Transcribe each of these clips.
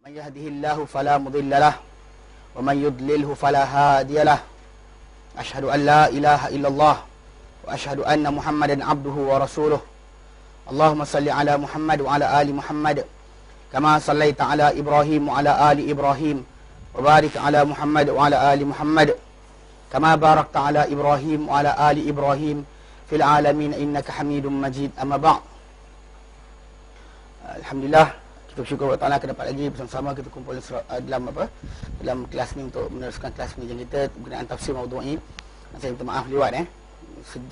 من يهده الله فلا مضل له ومن يضلله فلا هادي له أشهد أن لا إله إلا الله وأشهد أن محمدا عبده ورسوله اللهم صل على محمد وعلى آل محمد كما صليت على إبراهيم وعلى آل إبراهيم وبارك على محمد وعلى آل محمد كما باركت على إبراهيم وعلى آل إبراهيم في العالمين إنك حميد مجيد أما بعد. Alhamdulillah, kita bersyukur kepada Allah dapat lagi bersama-sama kita kumpul dalam kelas ni untuk meneruskan kelas pengajian kita berkenaan tafsir maudhu'i. Saya minta maaf lewat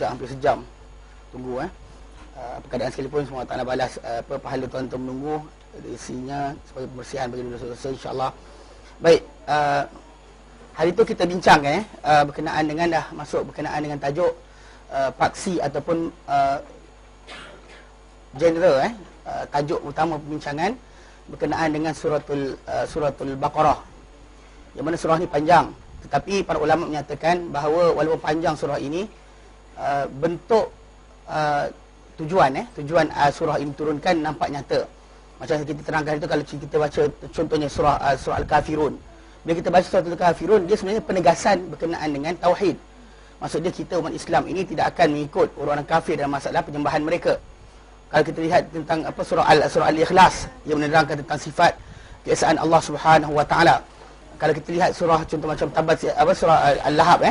hampir sejam tunggu apa keadaan sekalipun semua Taala balas pahala tuan-tuan menunggu isinya sebagai pembersihan bagi dosa-dosa insya-Allah. Baik, hari itu kita bincang berkenaan dengan tajuk paksi ataupun genre tajuk utama pembincangan berkenaan dengan suratul Baqarah. Yang mana surah ni panjang, tetapi para ulama menyatakan bahawa walaupun panjang surah ini, bentuk tujuan surah ini turunkan nampak nyata. Macam kita terangkan itu kalau kita baca contohnya surah Al-Kafirun. Bila kita baca surah Al-Kafirun, dia sebenarnya penegasan berkenaan dengan tauhid. Maksud dia kita umat Islam ini tidak akan mengikut orang-orang kafir dalam masalah penyembahan mereka. Kalau kita lihat tentang surah Al-Ikhlas yang menerangkan tentang sifat keesaan Allah Subhanahu wa taala. Kalau kita lihat surah contoh macam surah Al-Lahab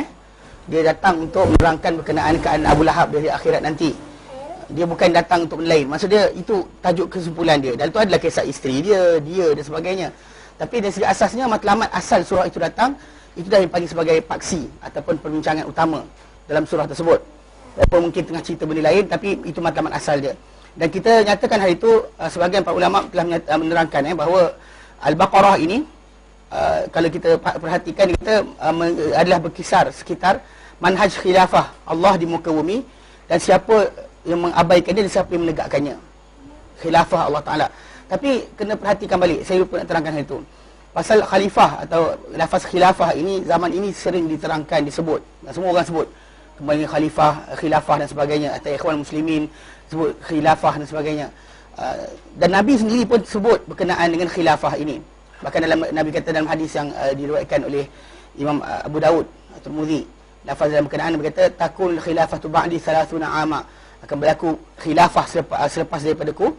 dia datang untuk menerangkan berkenaan keadaan Abu Lahab dari akhirat nanti. Dia bukan datang untuk lain. Maksud dia itu tajuk kesimpulan dia. Dan itu adalah kisah isteri dia dan sebagainya. Tapi dari segi asasnya matlamat asal surah itu datang, itu dah dipanggil sebagai paksi ataupun perbincangan utama dalam surah tersebut. Walaupun mungkin tengah cerita benda lain, tapi itu matlamat asal dia. Dan kita nyatakan hari itu sebahagian para ulama telah menerangkan bahawa Al-Baqarah ini kalau kita perhatikan kita adalah berkisar sekitar manhaj khilafah Allah di muka bumi, dan siapa yang mengabaikannya dan siapa yang menegakkannya, khilafah Allah Ta'ala. Tapi kena perhatikan balik, saya lupa nak terangkan hal itu. Pasal khalifah atau lafaz khilafah ini zaman ini sering diterangkan, disebut, semua orang sebut kembali khilafah dan sebagainya, atau ikhwan muslimin sebut khilafah dan sebagainya. Dan Nabi sendiri pun sebut berkenaan dengan khilafah ini. Bahkan dalam Nabi kata dalam hadis yang diriwayatkan oleh Imam Abu Daud At-Tirmidzi, lafaz dalam berkenaan Nabi kata takul khilafatu ba'di 30 ama, akan berlaku khilafah selepas daripadaku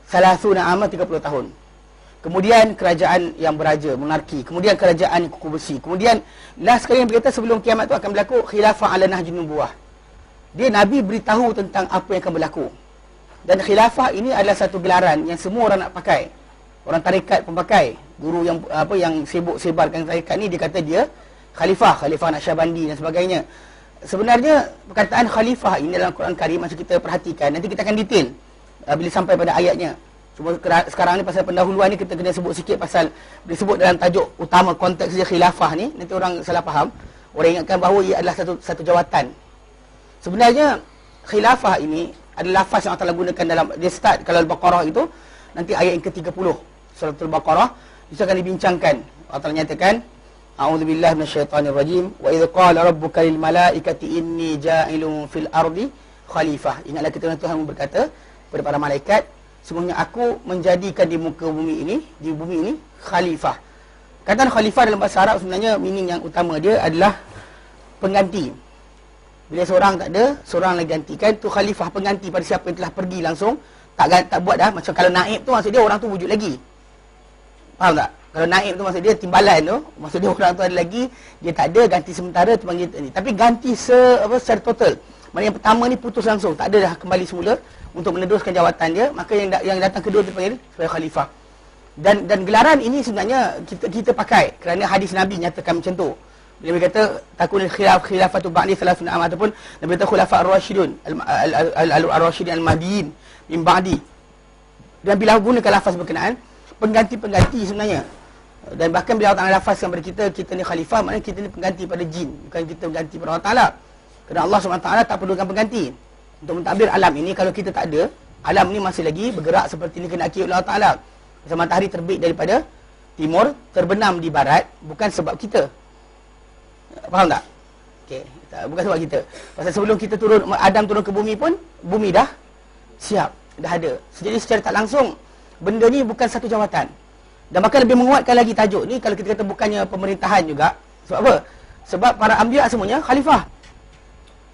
30 ama, 30 tahun. Kemudian kerajaan yang beraja, monarki. Kemudian kerajaan kuku besi. Kemudian last sekali yang berkata sebelum kiamat itu akan berlaku khilafah ala nahjun nubuwah. Dia Nabi beritahu tentang apa yang akan berlaku. Dan khilafah ini adalah satu gelaran yang semua orang nak pakai. Orang tarekat pun pakai. Guru yang sibuk sebarkan tarekat ni dia kata dia khalifah Naqsyabandi dan sebagainya. Sebenarnya perkataan khalifah ini dalam Quran Karim macam kita perhatikan, nanti kita akan detail bila sampai pada ayatnya. Cuma sekarang ni pasal pendahuluan ni kita kena sebut sikit pasal disebut dalam tajuk utama konteks dia khilafah ni, nanti orang salah faham. Orang ingatkan bahawa ia adalah satu jawatan. Sebenarnya khilafah ini adalah lafaz yang Allah gunakan dalam dia start kalau Al-Baqarah itu nanti ayat yang ke-30 surah Al-Baqarah itu akan dibincangkan. Allah nyatakan a'udzubillahi minasyaitonirrajim wa idz qala rabbuka lil malaikati inni ja'ilun fil ardi khalifah. Ingatlah ketika Tuhan berkata kepada para malaikat, sungguhnya aku menjadikan di muka bumi ini khalifah. Kataan khalifah dalam bahasa Arab sebenarnya meaning yang utama dia adalah pengganti. Bila seorang tak ada, seorang lagi gantikan, tu khalifah, pengganti pada siapa yang telah pergi langsung, tak buat dah. Macam kalau naib tu maksud dia orang tu wujud lagi. Faham tak? Kalau naib tu maksud dia timbalan tu, maksud dia orang tu ada lagi, dia tak ada, ganti sementara tu panggil ni. Tapi ganti secara total. Maksudnya yang pertama ni putus langsung, tak ada dah kembali semula untuk meneruskan jawatan dia, maka yang datang kedua dipanggil sebagai khalifah. Dan gelaran ini sebenarnya kita pakai kerana hadis Nabi nyatakan macam tu. Bila dia kata takunul khilafatu ba'di 30 ama, ataupun Nabi kata khulafa ar-rasyidun al-rasyidin al-mahdiyyin min ba'di. Dan bila gunakan lafaz berkenaan pengganti sebenarnya. Dan bahkan bila Allah Taala lafazkan kepada kita ni khalifah, maknanya kita ni pengganti pada jin, bukan kita pengganti pada Allah Taala. Kerana Allah SWT tak perlukan pengganti. Untuk mentadbir alam ini, kalau kita tak ada, alam ni masih lagi bergerak seperti ni kena oleh Allah Ta'ala. Macam matahari terbit daripada timur, terbenam di barat, bukan sebab kita. Faham tak? Okey, bukan sebab kita. Pasal sebelum kita Adam turun ke bumi pun, bumi dah siap, dah ada. Jadi secara tak langsung, benda ni bukan satu jawatan. Dan bahkan lebih menguatkan lagi tajuk ni kalau kita kata bukannya pemerintahan juga. Sebab apa? Sebab para anbiya semuanya khalifah.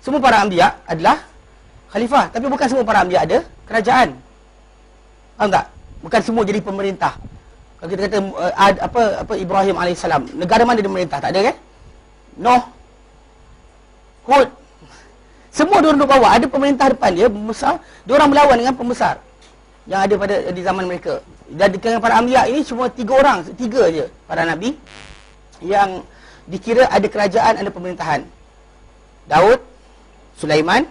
Semua para anbiya adalah khalifah, tapi bukan semua para anbiya ada kerajaan. Faham tak? Bukan semua jadi pemerintah. Kalau kita kata apa Ibrahim alaihissalam, negara mana dia merintah? Tak ada kan? Noh, Hud, semua diorang duduk bawah. Ada pemerintah depan dia, pembesar. Diorang berlawan dengan pembesar yang ada di zaman mereka. Dan dengan para anbiya ini cuma 3 orang, 3 je para nabi yang dikira ada kerajaan, ada pemerintahan. Daud, Sulaiman,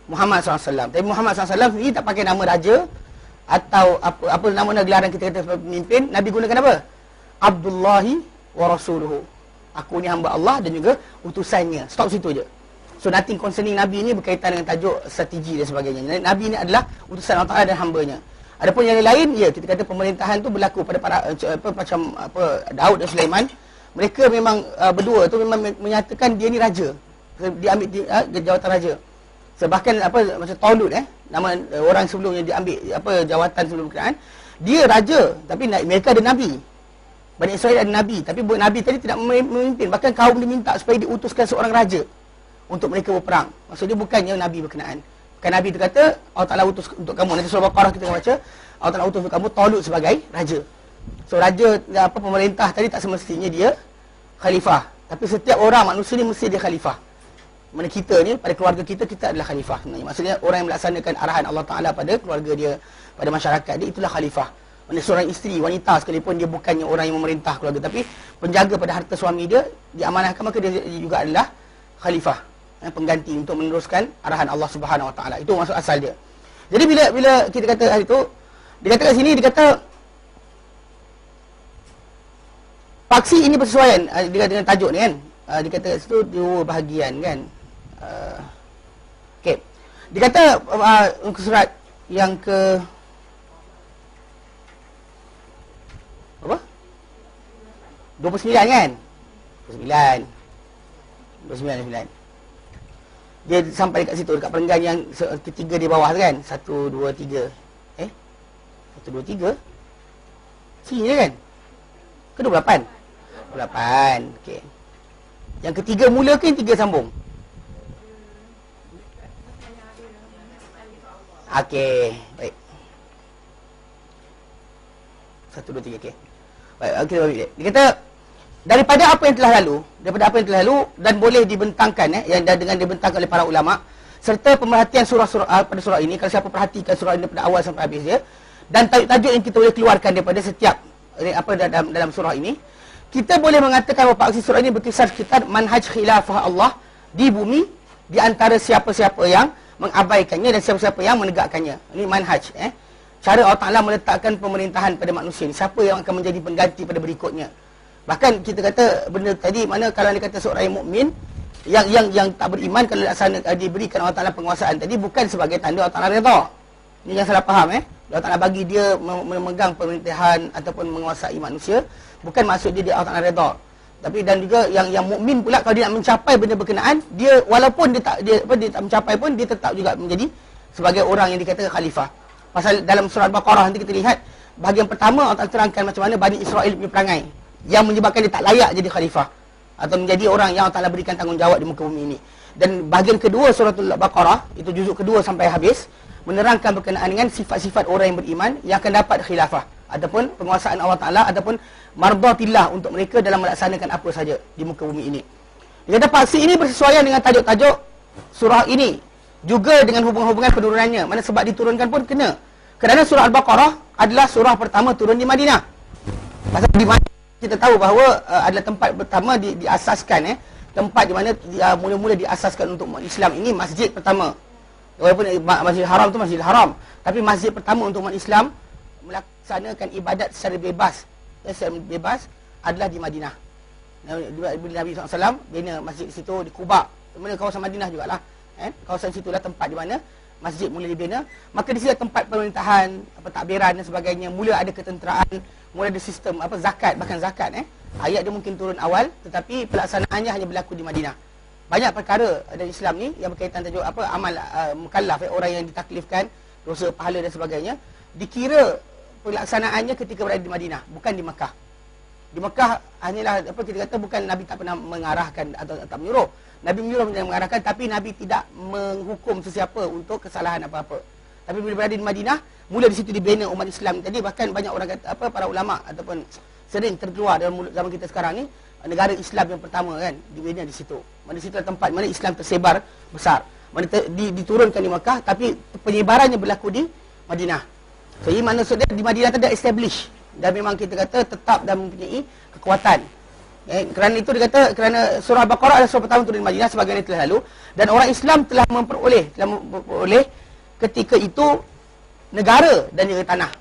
Muhammad SAW. Tapi Muhammad SAW sendiri tak pakai nama raja atau apa nama gelaran kita kata pemimpin. Nabi gunakan apa? Abdullahi wa Rasuluhu. Aku ni hamba Allah dan juga utusannya. Stop situ je. So nothing concerning Nabi ni berkaitan dengan tajuk strategi dan sebagainya. Nabi ni adalah utusan Allah Ta'ala dan hambanya. Adapun yang lain, ya kita kata pemerintahan tu berlaku pada macam Daud dan Sulaiman. Mereka memang berdua tu memang menyatakan dia ni raja. Dia ambil jawatan raja. Bahkan macam Talut nama orang sebelumnya dia ambil jawatan sebelum berkenaan. Dia raja, tapi mereka ada nabi. Bani Israel ada nabi, tapi nabi tadi tidak memimpin. Bahkan kaum dia minta supaya diutuskan seorang raja untuk mereka berperang. Maksudnya bukannya nabi berkenaan. Bukan nabi tu kata Allah Ta'ala utus untuk kamu. Nanti surah Baqarah kita baca Allah Ta'ala utus untuk kamu Talut sebagai raja. So raja pemerintah tadi tak semestinya dia khalifah. Tapi setiap orang manusia ni mesti dia khalifah. Mana kita ni, pada keluarga kita adalah khalifah sebenarnya. Maksudnya orang yang melaksanakan arahan Allah Ta'ala pada keluarga dia, pada masyarakat dia, itulah khalifah. Mana seorang isteri, wanita sekalipun dia bukannya orang yang memerintah keluarga, tapi penjaga pada harta suami dia, diamanahkan, maka dia juga adalah khalifah, pengganti untuk meneruskan arahan Allah Subhanahu Wa Ta'ala. Itu maksud asal dia. Jadi bila kita kata hari itu, dikata kat sini, dikata paksi ini bersesuaian dengan tajuk ni kan. Dikata kat situ 2 bahagian kan. Okey. Dikata surat yang ke apa? 29 kan? 29. Dia sampai dekat situ, dekat perenggan yang ketiga di bawah tu kan. 1, 2, 3. 1, 2, 3. Sini je kan? Ke 28? 28. Okey. Yang ketiga mula ke yang 3 sambung? Okey, baik. 1, 2, 3, okey. Baik, kita balik. Dia kata daripada apa yang telah lalu dan boleh dibentangkan yang dengan dibentangkan oleh para ulama serta pemerhatian surah-surah pada surah ini, kalau siapa perhatikan surah ini daripada awal sampai habis dia, dan tajuk-tajuk yang kita boleh keluarkan daripada setiap dalam surah ini, kita boleh mengatakan bahawa aksi surah ini berkisar sekitar manhaj khilafah Allah di bumi di antara siapa-siapa yang mengabaikannya dan siapa-siapa yang menegakkannya. Ini manhaj cara Allah Ta'ala meletakkan pemerintahan pada manusia ni. Siapa yang akan menjadi pengganti pada berikutnya. Bahkan kita kata benda tadi, mana kalau dia kata seorang yang mukmin yang tak beriman, kalau diberikan Allah Ta'ala penguasaan tadi, bukan sebagai tanda Allah Ta'ala redha. Ini yang salah faham Allah Ta'ala bagi dia memegang pemerintahan ataupun menguasai manusia, bukan maksud dia Allah Ta'ala redha. Tapi dan juga yang mukmin pula, kalau dia nak mencapai benda berkenaan, dia walaupun dia tak mencapai pun, dia tetap juga menjadi sebagai orang yang dikatakan khalifah. Pasal dalam surah Al-Baqarah nanti kita lihat bahagian pertama Allah Ta'ala terangkan macam mana Bani Israel punya perangai yang menyebabkan dia tak layak jadi khalifah atau menjadi orang yang Allah Ta'ala berikan tanggungjawab di muka bumi ini. Dan bahagian kedua surah Al-Baqarah, itu juzuk kedua sampai habis, menerangkan berkenaan dengan sifat-sifat orang yang beriman yang akan dapat khilafah ataupun penguasaan Allah Ta'ala ataupun mardatillah untuk mereka dalam melaksanakan apa saja di muka bumi ini. Dia kata paksi ini bersesuaian dengan tajuk-tajuk surah ini, juga dengan hubungan-hubungan penurunannya. Mana sebab diturunkan pun kena. Kerana surah Al-Baqarah adalah surah pertama turun di Madinah. Pasal di Madinah kita tahu bahawa adalah tempat pertama diasaskan tempat di mana mula-mula diasaskan untuk umat Islam. Ini masjid pertama. Walaupun Masjidil Haram tu Masjidil Haram, tapi masjid pertama untuk umat Islam melaksanakan ibadat secara bebas, secara bebas adalah di Madinah. Nabi SAW bina masjid di situ, di Quba. Mana kawasan Madinah jugalah. Kawasan situlah tempat di mana masjid mula dibina. Maka di sini tempat pemerintahan, takbiran dan sebagainya. Mula ada ketenteraan, mula ada sistem zakat, bahkan zakat ayat dia mungkin turun awal, tetapi pelaksanaannya hanya berlaku di Madinah. Banyak perkara dalam Islam ni yang berkaitan tajuk amal mukallaf, orang yang ditaklifkan, dosa pahala dan sebagainya, dikira pelaksanaannya ketika berada di Madinah, bukan di Mekah. Di Mekah hanyalah apa kita kata, bukan Nabi tak pernah mengarahkan atau tak menyuruh. Nabi menyuruh dan mengarahkan, tapi Nabi tidak menghukum sesiapa untuk kesalahan apa-apa. Tapi bila berada di Madinah, mula di situ dibina umat Islam tadi. Bahkan banyak orang kata apa, para ulama ataupun sering terkeluar dalam mulut zaman kita sekarang ni, negara Islam yang pertama kan dibina di situ. Mana situ tempat mana Islam tersebar besar. Mana diturunkan di Mekah, tapi penyebarannya berlaku di Madinah. So, ini maksudnya di Madinah tu dah establish, dan memang kita kata tetap dan mempunyai kekuatan. Kerana itu dia kata, kerana surah Al-Baqarah adalah surah pertama turun di Madinah sebagaimana telah lalu, dan orang Islam telah memperoleh ketika itu negara dan juga tanah.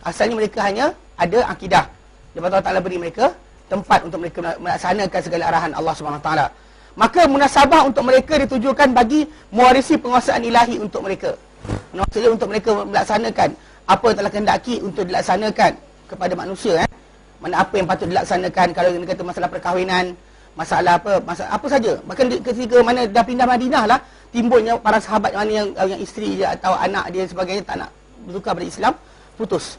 Asalnya mereka hanya ada akidah. Lepas tu Allah Ta'ala beri mereka tempat untuk mereka melaksanakan segala arahan Allah SWT. Maka munasabah untuk mereka ditujukan bagi mewarisi penguasaan ilahi untuk mereka. Maksudnya untuk mereka melaksanakan apa yang telah kehendaki untuk dilaksanakan kepada manusia. Mana apa yang patut dilaksanakan, kalau kita kata masalah perkahwinan, masalah apa saja. Bahkan ketika mana dah pindah Madinah lah, timbulnya para sahabat mana yang isteri dia atau anak dia sebagainya tak nak bertukar pada Islam, putus.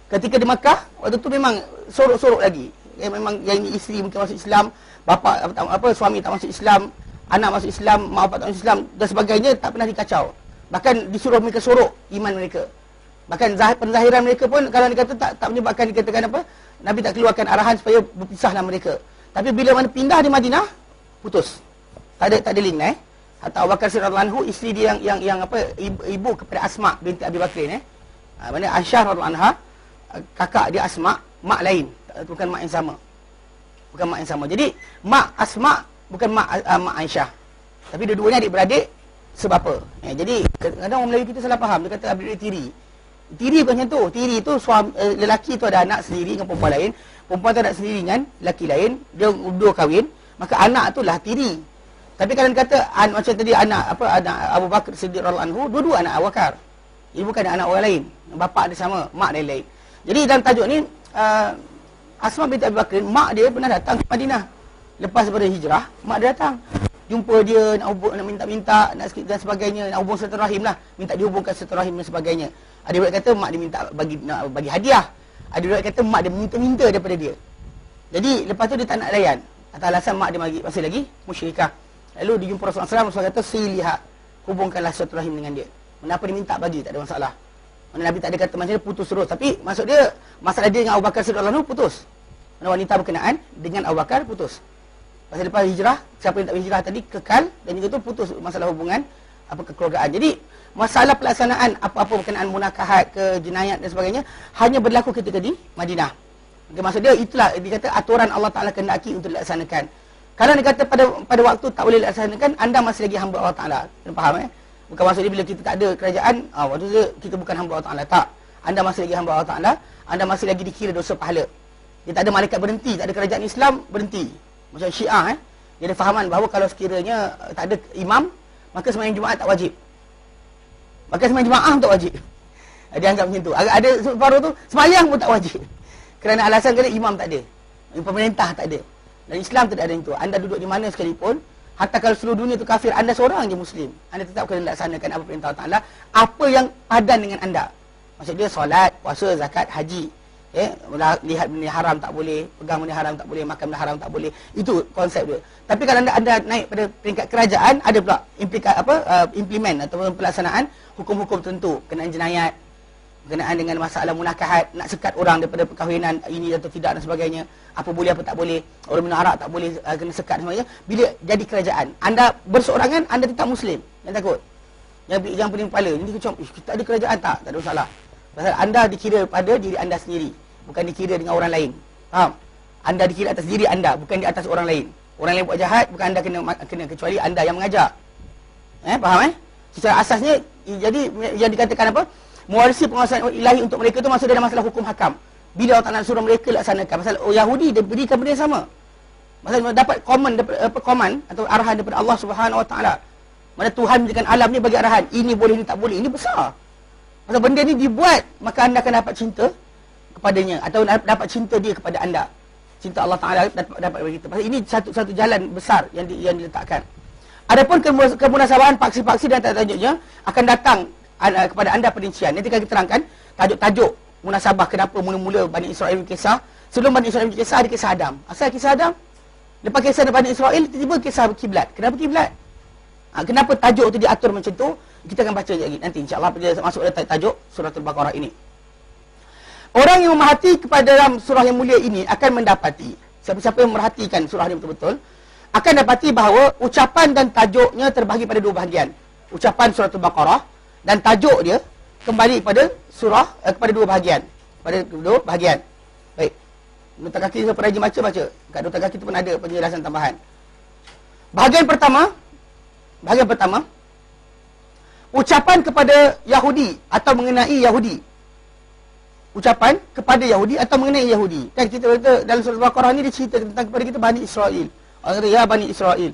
Ketika di Makkah, waktu tu memang sorok-sorok lagi. Memang yang ini isteri mungkin masuk Islam, bapa suami tak masuk Islam, anak masuk Islam, mak bapak tak masuk Islam dan sebagainya, tak pernah dikacau. Bahkan disuruh mereka sorok iman mereka. Bahkan penzahiran mereka pun kalau dikata tak menyebabkan dikatakan apa, Nabi tak keluarkan arahan supaya berpisahlah mereka. Tapi bila mana pindah di Madinah, putus. Tak ada link Hatta Abu Bakar radhiyallahu anhu, isteri dia yang ibu kepada Asma binti Abi Bakrin mana Aisyah radhiyallahu anha, kakak dia Asma, mak lain, bukan mak yang sama. Bukan mak yang sama. Jadi mak Asma bukan mak Aisyah. Tapi dua-duanya adik-beradik sebapa. Jadi kadang-kadang orang Melayu kita salah faham, dia kata adik-beradik tiri. Tiri bukan macam tu. Tiri tu suami, lelaki tu ada anak sendiri dengan perempuan lain, perempuan tu ada sendiri dengan lelaki lain, dia dua kahwin, maka anak tu lah tiri. Tapi kalau dia kata macam tadi anak Abu Bakar Siddiq radhiyallahu anhu, dua-dua anak Abu Bakar. Ini bukan anak orang lain. Bapa dia sama, mak dia lain. Jadi dalam tajuk ni Asma binti Abi Bakar, mak dia pernah datang ke Madinah. Lepas daripada hijrah, mak dia datang. Jumpa dia, nak minta-minta, nak dan sebagainya, nak hubung silaturahim lah, minta dihubungkan silaturahim dan sebagainya. Ada orang kata mak dia minta bagi hadiah. Ada orang kata mak dia minta daripada dia. Jadi lepas tu dia tak nak layan. Atas alasan mak dia masih lagi musyrikah. Lalu dia jumpa Rasulullah SAW, Rasulullah kata siliha, hubungkanlah silaturahim dengan dia. Kenapa dia minta bagi, tak ada masalah. Mana Nabi tak ada kata macam dia putus terus. Tapi maksud dia, masalah dia dengan Abu Bakar Siddiq radhiyallahu anhu putus. Mana wanita berkenaan dengan Abu Bakar putus. Pasal lepas hijrah, siapa yang tak berhijrah tadi kekal, dan juga tu putus masalah hubungan kekeluargaan. Jadi masalah pelaksanaan apa-apa berkenaan munakahat ke jenayat dan sebagainya hanya berlaku ketika di Madinah. Okay, maksud dia itulah dikata aturan Allah Taala kehendaki untuk dilaksanakan. Kalau dia kata pada waktu tak boleh dilaksanakan, anda masih lagi hamba Allah Taala. Kena faham Bukan maksud dia bila kita tak ada kerajaan, waktu tu kita bukan hamba Allah Taala. Tak. Anda masih lagi hamba Allah Taala, anda masih lagi dikira dosa pahala. Dia tak ada malaikat berhenti, tak ada kerajaan Islam berhenti. Macam Syiah dia ada fahaman bahawa kalau sekiranya tak ada imam, maka sembahyang Jumaat tak wajib. Maka sembahyang Jumaat tak wajib. Dia anggap macam tu. Ada separuh tu sembahyang pun tak wajib. Kerana alasan kata imam tak ada. Pemerintah tak ada. Dan Islam tidak ada itu. Anda duduk di mana sekalipun, hatta kalau seluruh dunia itu kafir, anda seorang je Muslim, anda tetap kena laksanakan apa perintah Allah Ta'ala, apa yang padan dengan anda. Maksud dia solat, puasa, zakat, haji. Lihat benda haram tak boleh, pegang benda haram tak boleh, makan benda haram tak boleh. Itu konsep dia. Tapi kalau anda naik pada peringkat kerajaan, ada pula implement ataupun pelaksanaan hukum-hukum tertentu berkenaan jenayat, berkenaan dengan masalah munakahat, nak sekat orang daripada perkahwinan ini atau tidak dan sebagainya. Apa boleh, apa tak boleh. Orang minum arak tak boleh, kena sekat dan sebagainya. Bila jadi kerajaan, anda berseorangan, anda tetap Muslim. Jangan takut. Yang pening kepala. Jadi kita ada kerajaan tak ada masalah. Pasal anda dikira pada diri anda sendiri, bukan dikira dengan orang lain. Faham? Anda dikira atas diri anda, bukan di atas orang lain. Orang lain buat jahat, bukan anda kena kecuali anda yang mengajar. Faham Secara asasnya, jadi yang dikatakan apa? Mewarisi penguasaan ilahi untuk mereka tu maksud dalam masalah hukum hakam. Bila Allah Ta'ala suruh mereka laksanakan. Pasal Yahudi dia berikan benda yang sama. Pasal dapat komen atau arahan daripada Allah Subhanahu Wa Ta'ala. Mana Tuhan menjadikan alam ni bagi arahan. Ini boleh, ini tak boleh. Ini besar. Pasal benda ni dibuat, maka anda akan dapat cinta kepadanya. Atau dapat cinta dia kepada anda. Cinta Allah Ta'ala dapat bagi kita. Pasal ini satu jalan besar yang diletakkan. Adapun kemunasabahan paksi-paksi dan tajuk-tajuknya akan datang kepada anda perincian. Nanti akan kita terangkan tajuk-tajuk munasabah kenapa mula-mula Bani Israel berkisah. Sebelum Bani Israel berkisah, ada kisah Adam. Asal kisah Adam? Lepas kisah Bani Israel, tiba-tiba kisah kiblat. Kenapa kiblat? Kenapa tajuk tu diatur macam tu? Kita akan baca lagi nanti insya-Allah bila masuk dalam tajuk surah Al-Baqarah ini. Orang yang memerhati kepada dalam surah yang mulia ini akan mendapati, siapa-siapa yang memerhatikan surah ini betul-betul, akan dapati bahawa ucapan dan tajuknya terbahagi pada dua bahagian. Ucapan surah Al-Baqarah dan tajuk dia kembali pada surah kepada dua bahagian. Pada dua bahagian. Baik. Nota kaki siapa rajin baca. Kat nota kaki tu pun ada penjelasan tambahan. Bahagian pertama, ucapan kepada Yahudi atau mengenai Yahudi. Ucapan kepada Yahudi atau mengenai Yahudi. Kan kita kata dalam surah Al-Baqarah ni dia cerita tentang kepada kita Bani Israel. Orang kata, ya Bani Israel.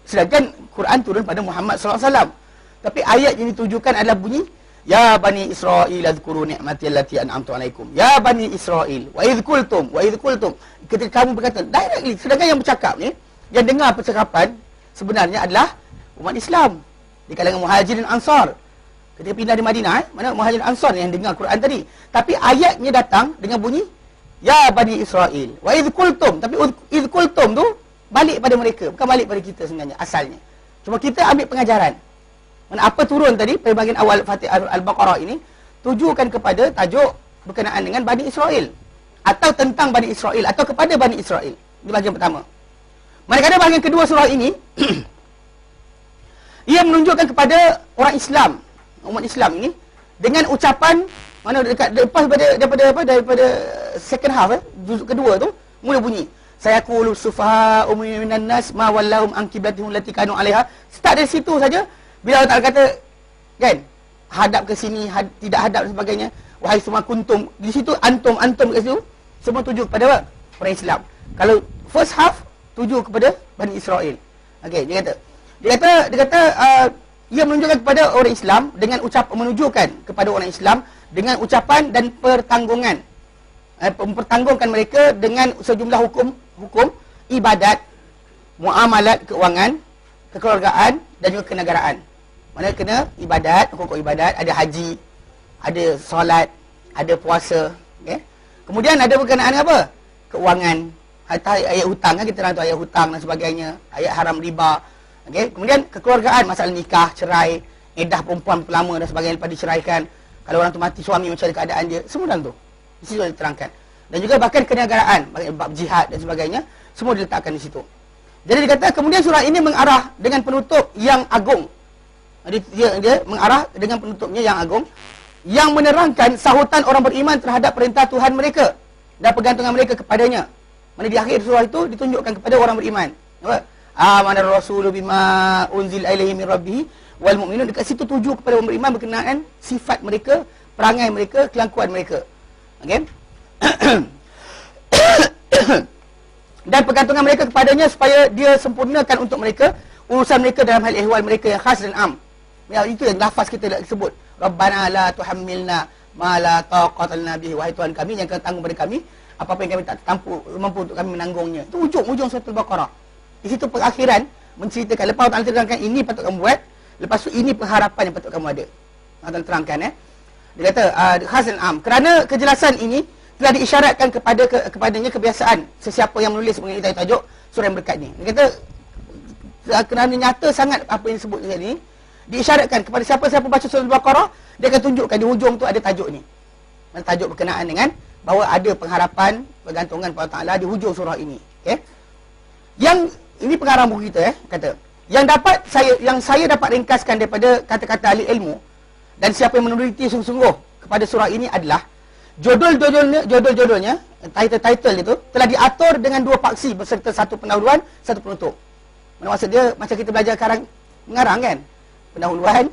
Sedangkan Quran turun pada Muhammad SAW. Tapi ayat yang ditujukan adalah bunyi, ya Bani Israel azkuru ni'mati allati an'amtu alaikum. Ya Bani Israel. Wa idh qultum. Ketika kamu berkata, directly. Sedangkan yang bercakap ni, yang dengar percakapan, sebenarnya adalah umat Islam. Di kalangan Muhajirin Ansar. Ketika pindah di Madinah, mana Muhajirin Ansar yang dengar Quran tadi. Tapi ayatnya datang dengan bunyi, ya Bani Israel. Wa idh qultum. Tapi idh qultum tu balik pada mereka, bukan balik pada kita sebenarnya asalnya. Cuma kita ambil pengajaran. Mana apa turun tadi pada bahagian awal Fatihah Al-Baqarah ini tujukan kepada tajuk berkenaan dengan Bani Israel atau tentang Bani Israel atau kepada Bani Israel. Ini bahagian pertama. Manakala bahagian kedua surah ini ia menunjukkan kepada orang Islam, umat Islam ini dengan ucapan mana lepas daripada second half juzuk kedua tu mula bunyi sayaqulu sufaha'u minan nas ma wallahum an qiblatihim allati kanu 'alaiha. Start dari situ saja bila Allah Taala kata kan hadap ke sini, tidak hadap dan sebagainya, wahai semua kuntum, di situ antum kat situ semua tuju kepada apa? Orang Islam. Kalau first half tuju kepada Bani Israel. Okey, dia kata ia menunjukkan kepada orang Islam dengan menunjukkan kepada orang Islam dengan ucapan dan pertanggungan. Mempertanggungkan mereka dengan sejumlah hukum ibadat, muamalat keuangan, kekeluargaan dan juga kenegaraan. Mana kena ibadat, hukum ibadat, ada haji, ada solat, ada puasa, okey. Kemudian ada berkenaan apa? Keuangan, ayat hutang kan kita tahu ayat hutang dan sebagainya, ayat haram riba. Okey, kemudian kekeluargaan, masalah nikah, cerai, iddah perempuan pelama dan sebagainya lepas diceraikan. Kalau orang tu mati suami macam mana keadaan dia, semua dalam tu. Di situ diterangkan. Dan juga bahkan kenegaraan, bab jihad dan sebagainya, semua diletakkan di situ. Jadi dikata kemudian surah ini mengarah dengan penutup yang agung. Dia mengarah dengan penutupnya yang agung yang menerangkan sahutan orang beriman terhadap perintah Tuhan mereka dan pergantungan mereka kepadanya. Mana di akhir surah itu ditunjukkan kepada orang beriman. Apa? Amanar rasulu bima unzil ilaihi min rabbih wal mu'minun. Dekat situ tuju kepada orang beriman berkenaan sifat mereka, perangai mereka, kelakuan mereka. Okey. Dan pergantungan mereka kepadanya supaya dia sempurnakan untuk mereka urusan mereka dalam hal ehwal mereka yang khas dan am. Ya, itu yang lafaz kita nak sebut. Rabbana la tuhammilna ma la taqata lana bihi. Wahai Tuhan kami, yang kau tanggung pada kami apa-apa yang kami tak mampu untuk kami menanggungnya. Itu ujung surah Al-Baqarah. Di situ perakhiran menceritakan lepas Allah terangkan ini patut kamu buat, lepas tu ini pengharapan yang patut kamu ada. Allah terangkan Dia kata khas dan am. Kerana kejelasan ini telah diisyaratkan kepadanya kebiasaan sesiapa yang menulis mengenai tajuk surah yang berkat ni. Dia kata kerana nyata sangat apa yang disebut tadi ni, diisyaratkan kepada siapa-siapa baca surah Al-Baqarah, dia akan tunjukkan di hujung tu ada tajuk ni. Tajuk berkenaan dengan bahawa ada pengharapan, pergantungan kepada Allah Taala di hujung surah ini. Okey. Yang ini pengarang buku kita kata, yang saya dapat ringkaskan daripada kata-kata ahli ilmu dan siapa yang meneliti sungguh-sungguh kepada surah ini adalah judul-judulnya, title itu telah diatur dengan dua paksi berserta satu pendahuluan, satu penutup. Maksud dia macam kita belajar mengarang kan? Pendahuluan,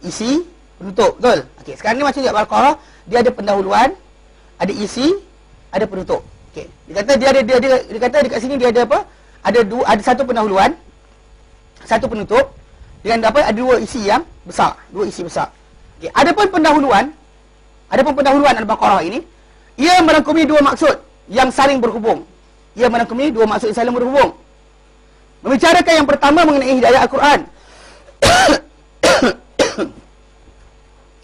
isi, penutup, betul? Okey, sekarang ni macam di Al-Baqarah, dia ada pendahuluan, ada isi, ada penutup. Okey. Dia kata dekat sini dia ada apa? Ada satu pendahuluan, satu penutup dengan apa? Ada dua isi besar. Okey, adapun pendahuluan Al-Baqarah ini ia merangkumi dua maksud yang saling berhubung. Membicarakan yang pertama mengenai hidayah Al-Quran.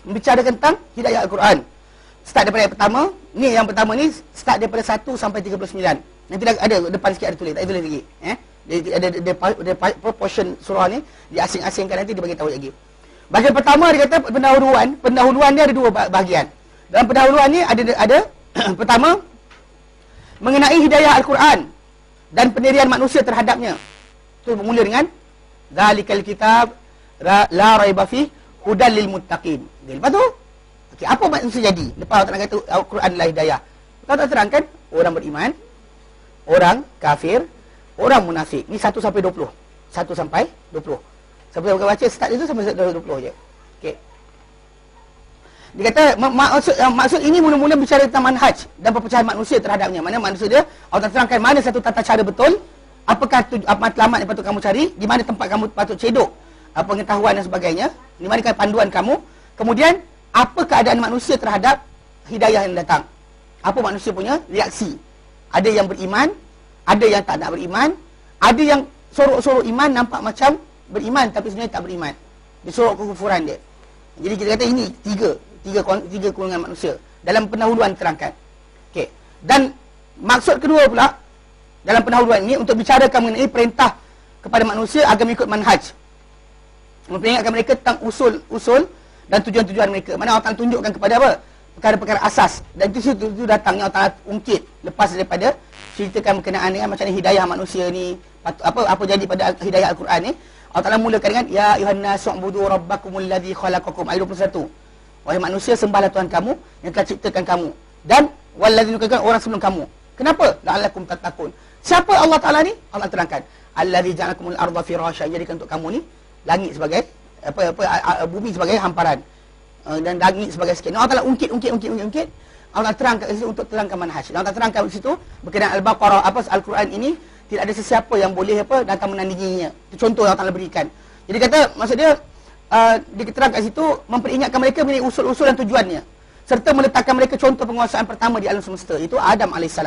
Membicarakan tentang hidayah Al-Quran. start daripada ayat pertama. Ni yang pertama ni start daripada 1 sampai 39. Nanti ada depan sikit ada tulis, tak ada tulis lagi. Dia portion surah ni diasing-asingkan, nanti dia bagi tahu lagi. Bahagian pertama dia kata pendahuluan dia ada dua bahagian. Dalam pendahuluan ni ada pertama mengenai hidayah Al-Quran dan pendirian manusia terhadapnya. Itu bermula dengan zalikal kitab la raiba fi hudal lil muttaqin. Lepas tu okey, apa maksud jadi? Lepas Allah Taala kata Al-Quran adalah hidayah. Allah Taala terangkan orang beriman, orang kafir, orang munafik. Ni 1 sampai 20. 1 sampai 20. Siapa yang baca start itu sampai 20 je. Okey. Dia kata maksud ini mula-mula bicara tentang manhaj dan perpecahan manusia terhadapnya. Mana maksud dia? Allah terangkan mana satu tata cara betul, apakah matlamat yang patut kamu cari, di mana tempat kamu patut cedok pengetahuan dan sebagainya, di manakah panduan kamu, kemudian apa keadaan manusia terhadap hidayah yang datang. Apa manusia punya reaksi. Ada yang beriman, ada yang tak nak beriman, ada yang sorok-sorok iman nampak macam beriman tapi sebenarnya tak beriman. Dia sorok kekufuran dia. Jadi kita kata ini tiga golongan manusia dalam pendahuluan terangkan. Okey. Dan maksud kedua pula dalam pendahuluan ini untuk bicarakan mengenai perintah kepada manusia agar mengikut manhaj. Memperingatkan mereka tentang usul-usul dan tujuan-tujuan mereka. Mana Allah Taala tunjukkan kepada apa? Perkara-perkara asas. Dan itu datangnya Allah Taala ungkit lepas daripada ceritakan berkenaan dengan macam mana hidayah manusia ni, apa jadi pada hidayah Al-Quran ni. Allah Taala mulakan dengan ya ayuhan nasu ubudu rabbakumul ladzi khalaqakum, ayat 21. Wahai manusia, sembahlah Tuhan kamu yang telah ciptakan kamu dan walladzina khalaqakum, orang sebelum kamu. Kenapa? La'allakum tattaqun. Siapa Allah Taala ni? Allah terangkan allazi ja'alakumul arda firasya, jadikan untuk kamu ni langit sebagai bumi sebagai hamparan dan langit sebagai sekian. Allah Taala ungkit. Allah terangkan di situ untuk terangkan manhaj. Allah terangkan di situ berkenaan Al-Baqarah, Al-Quran ini tidak ada sesiapa yang boleh datang menandinginya. Itu contoh yang Allah Taala berikan. Jadi kata maksud dia diterangkan kat situ memperingatkan mereka mengenai usul-usul dan tujuannya serta meletakkan mereka contoh penguasaan pertama di alam semesta, itu Adam AS.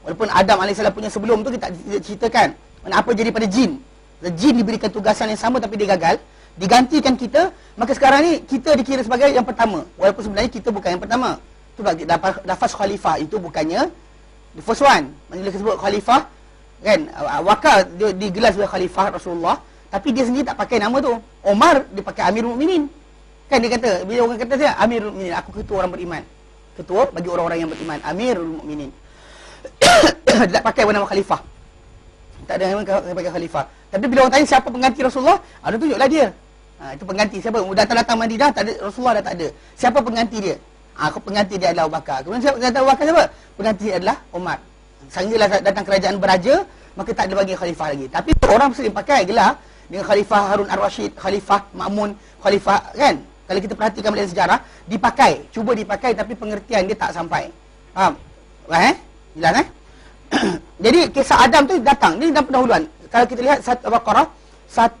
Walaupun Adam AS punya sebelum tu kita ceritakan apa jadi pada jin. Jin diberikan tugasan yang sama tapi dia gagal, digantikan kita, maka sekarang ni kita dikira sebagai yang pertama walaupun sebenarnya kita bukan yang pertama. Tu bagi lafaz khalifah itu bukannya the first one. Bila disebut khalifah kan, wakar digelar sebagai khalifah Rasulullah, tapi dia sendiri tak pakai nama tu. Omar dia pakai Amirul Mukminin. Kan dia kata, bila orang kata dia Amirul Mukminin, aku ketua orang beriman. Ketua bagi orang-orang yang beriman, Amirul Mukminin. Dia tak pakai nama khalifah. Tak ada yang pakai khalifah. Tapi bila orang tanya siapa pengganti Rasulullah, ada tunjuklah dia. Itu pengganti siapa? Datang Madinah tak ada, Rasulullah dah tak ada. Siapa pengganti dia? Aku pengganti dia adalah Abu Bakar. Kemudian siapa pengganti Abu Bakar siapa? Pengganti dia adalah Umar. Sehinggalah datang kerajaan beraja, maka tak ada bagi khalifah lagi. Tapi orang Muslim pakai gelar dengan Khalifah Harun Ar-Rasyid, Khalifah Ma'mun, Khalifah kan. Kalau kita perhatikan dalam sejarah, cuba dipakai tapi pengertian dia tak sampai. Faham? Jelas Jadi kisah Adam tu datang ni dalam pendahuluan. Kalau kita lihat Al-Baqarah 1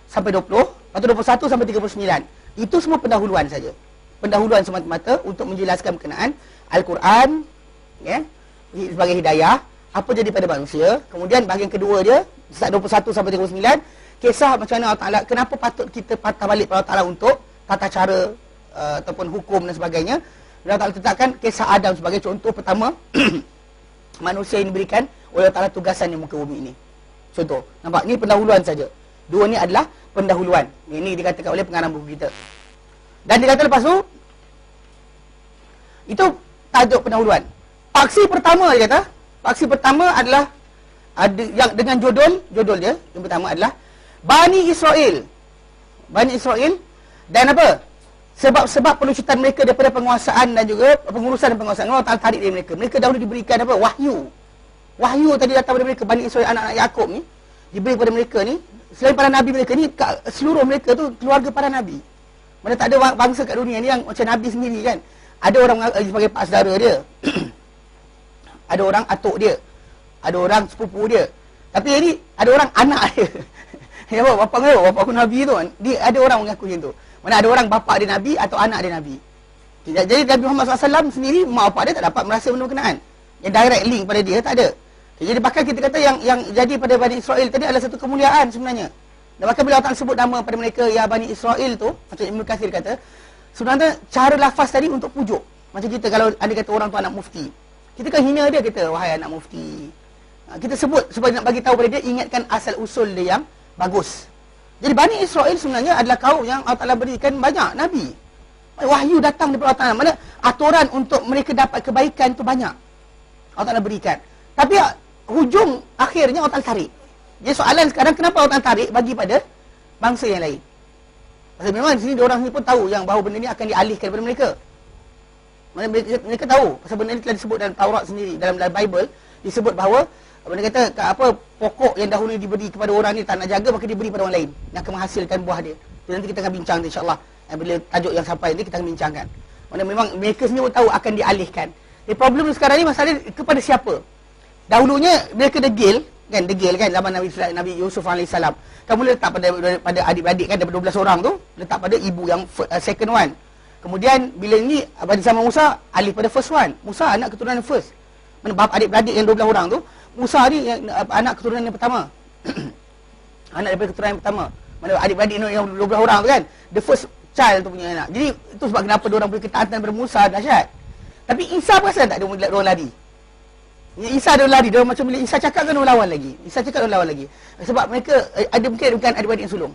sampai 20, atau 21 sampai 39. Itu semua pendahuluan saja. Pendahuluan semata-mata untuk menjelaskan berkenaan Al-Quran sebagai hidayah, apa jadi pada manusia. Kemudian bahagian kedua dia 21 sampai 39, kisah macam mana Allah Taala, kenapa patut kita patah balik pada Allah Taala untuk tata cara ataupun hukum dan sebagainya. Allah Taala letakkan kisah Adam sebagai contoh pertama manusia yang diberikan oleh Allah Taala tugasan di muka bumi ini. Contoh, nampak ni pendahuluan saja. Dua ni adalah pendahuluan. Ini dikatakan oleh pengarang buku kita. Dan dia kata lepas tu itu tajuk pendahuluan. Paksi pertama dia kata, paksi pertama adalah ada yang dengan judul dia yang pertama adalah Bani Israel. Bani Israel dan apa? Sebab pelucutan mereka daripada penguasaan dan juga pengurusan dan penguasaan. Allah Taala tarik dari mereka. Mereka dahulu diberikan apa? Wahyu. Wahyu tadi datang kepada mereka. Bani Israel, anak-anak Yakub ni diberi kepada mereka ni. Selain para nabi mereka ni, seluruh mereka tu keluarga para nabi. Mana tak ada bangsa kat dunia ni yang macam nabi sendiri kan. Ada orang sebagai pak saudara dia. Ada orang atuk dia. Ada orang sepupu dia. Tapi ini ada orang anak dia. Ya apa? Bapa aku nabi tu. Dia ada orang mengaku macam tu. Mana ada orang bapa dia nabi atau anak dia nabi. Jadi Nabi Muhammad SAW sendiri, mak bapak dia tak dapat merasa benda berkenaan. Yang direct link pada dia tak ada. Jadi bahkan kita kata yang jadi pada Bani Israel tadi adalah satu kemuliaan sebenarnya. Dan bahkan bila Allah sebut nama pada mereka ya Bani Israel tu, macam Ibn Kathir kata, sebenarnya cara lafaz tadi untuk pujuk. Macam kita kalau ada kata orang tu anak mufti, kita kan hina dia, kita wahai anak mufti. Kita sebut supaya nak bagi tahu pada dia, ingatkan asal usul dia yang bagus. Jadi Bani Israel sebenarnya adalah kaum yang Allah Ta'ala berikan banyak Nabi. Wahyu datang daripada Allah Ta'ala. Mana aturan untuk mereka dapat kebaikan tu banyak Allah Ta'ala berikan. Tapi hujung akhirnya Allah Ta'ala tarik. Jadi soalan sekarang, kenapa Allah Ta'ala tarik bagi pada bangsa yang lain? Pasal memang di sini orang ni pun tahu yang bahawa benda ni akan dialihkan daripada mereka. Mereka tahu pasal benda ni telah disebut dalam Taurat sendiri, dalam Bible disebut bahawa benda kata apa pokok yang dahulu diberi kepada orang ni tak nak jaga, maka diberi pada orang lain yang akan menghasilkan buah dia. Jadi nanti kita akan bincang insya-Allah. Bila tajuk yang sampai nanti kita akan bincangkan. Mana memang mereka sendiri tahu akan dialihkan. Jadi problem sekarang ni masalah kepada siapa? Dahulunya mereka degil kan zaman Nabi Yusuf alaihissalam. Kamu letak pada adik-beradik kan, daripada 12 orang tu letak pada ibu yang second one. Kemudian bila ni pada zaman Musa alih pada first one. Musa anak keturunan first. Mana bapa adik-beradik yang 12 orang tu, Musa ni yang anak keturunan yang pertama. Anak daripada keturunan yang pertama. Mana adik-beradik yang 12 orang tu kan, the first child tu punya anak. Jadi itu sebab kenapa dia orang boleh ketaatan daripada Musa dahsyat. Tapi Isa pasal tak ada orang lari. Isa ada lari, dia macam bila Isa cakap kan orang lawan lagi. Isa cakap orang lawan lagi. Sebab mereka ada mungkin bukan adik-beradik yang sulung.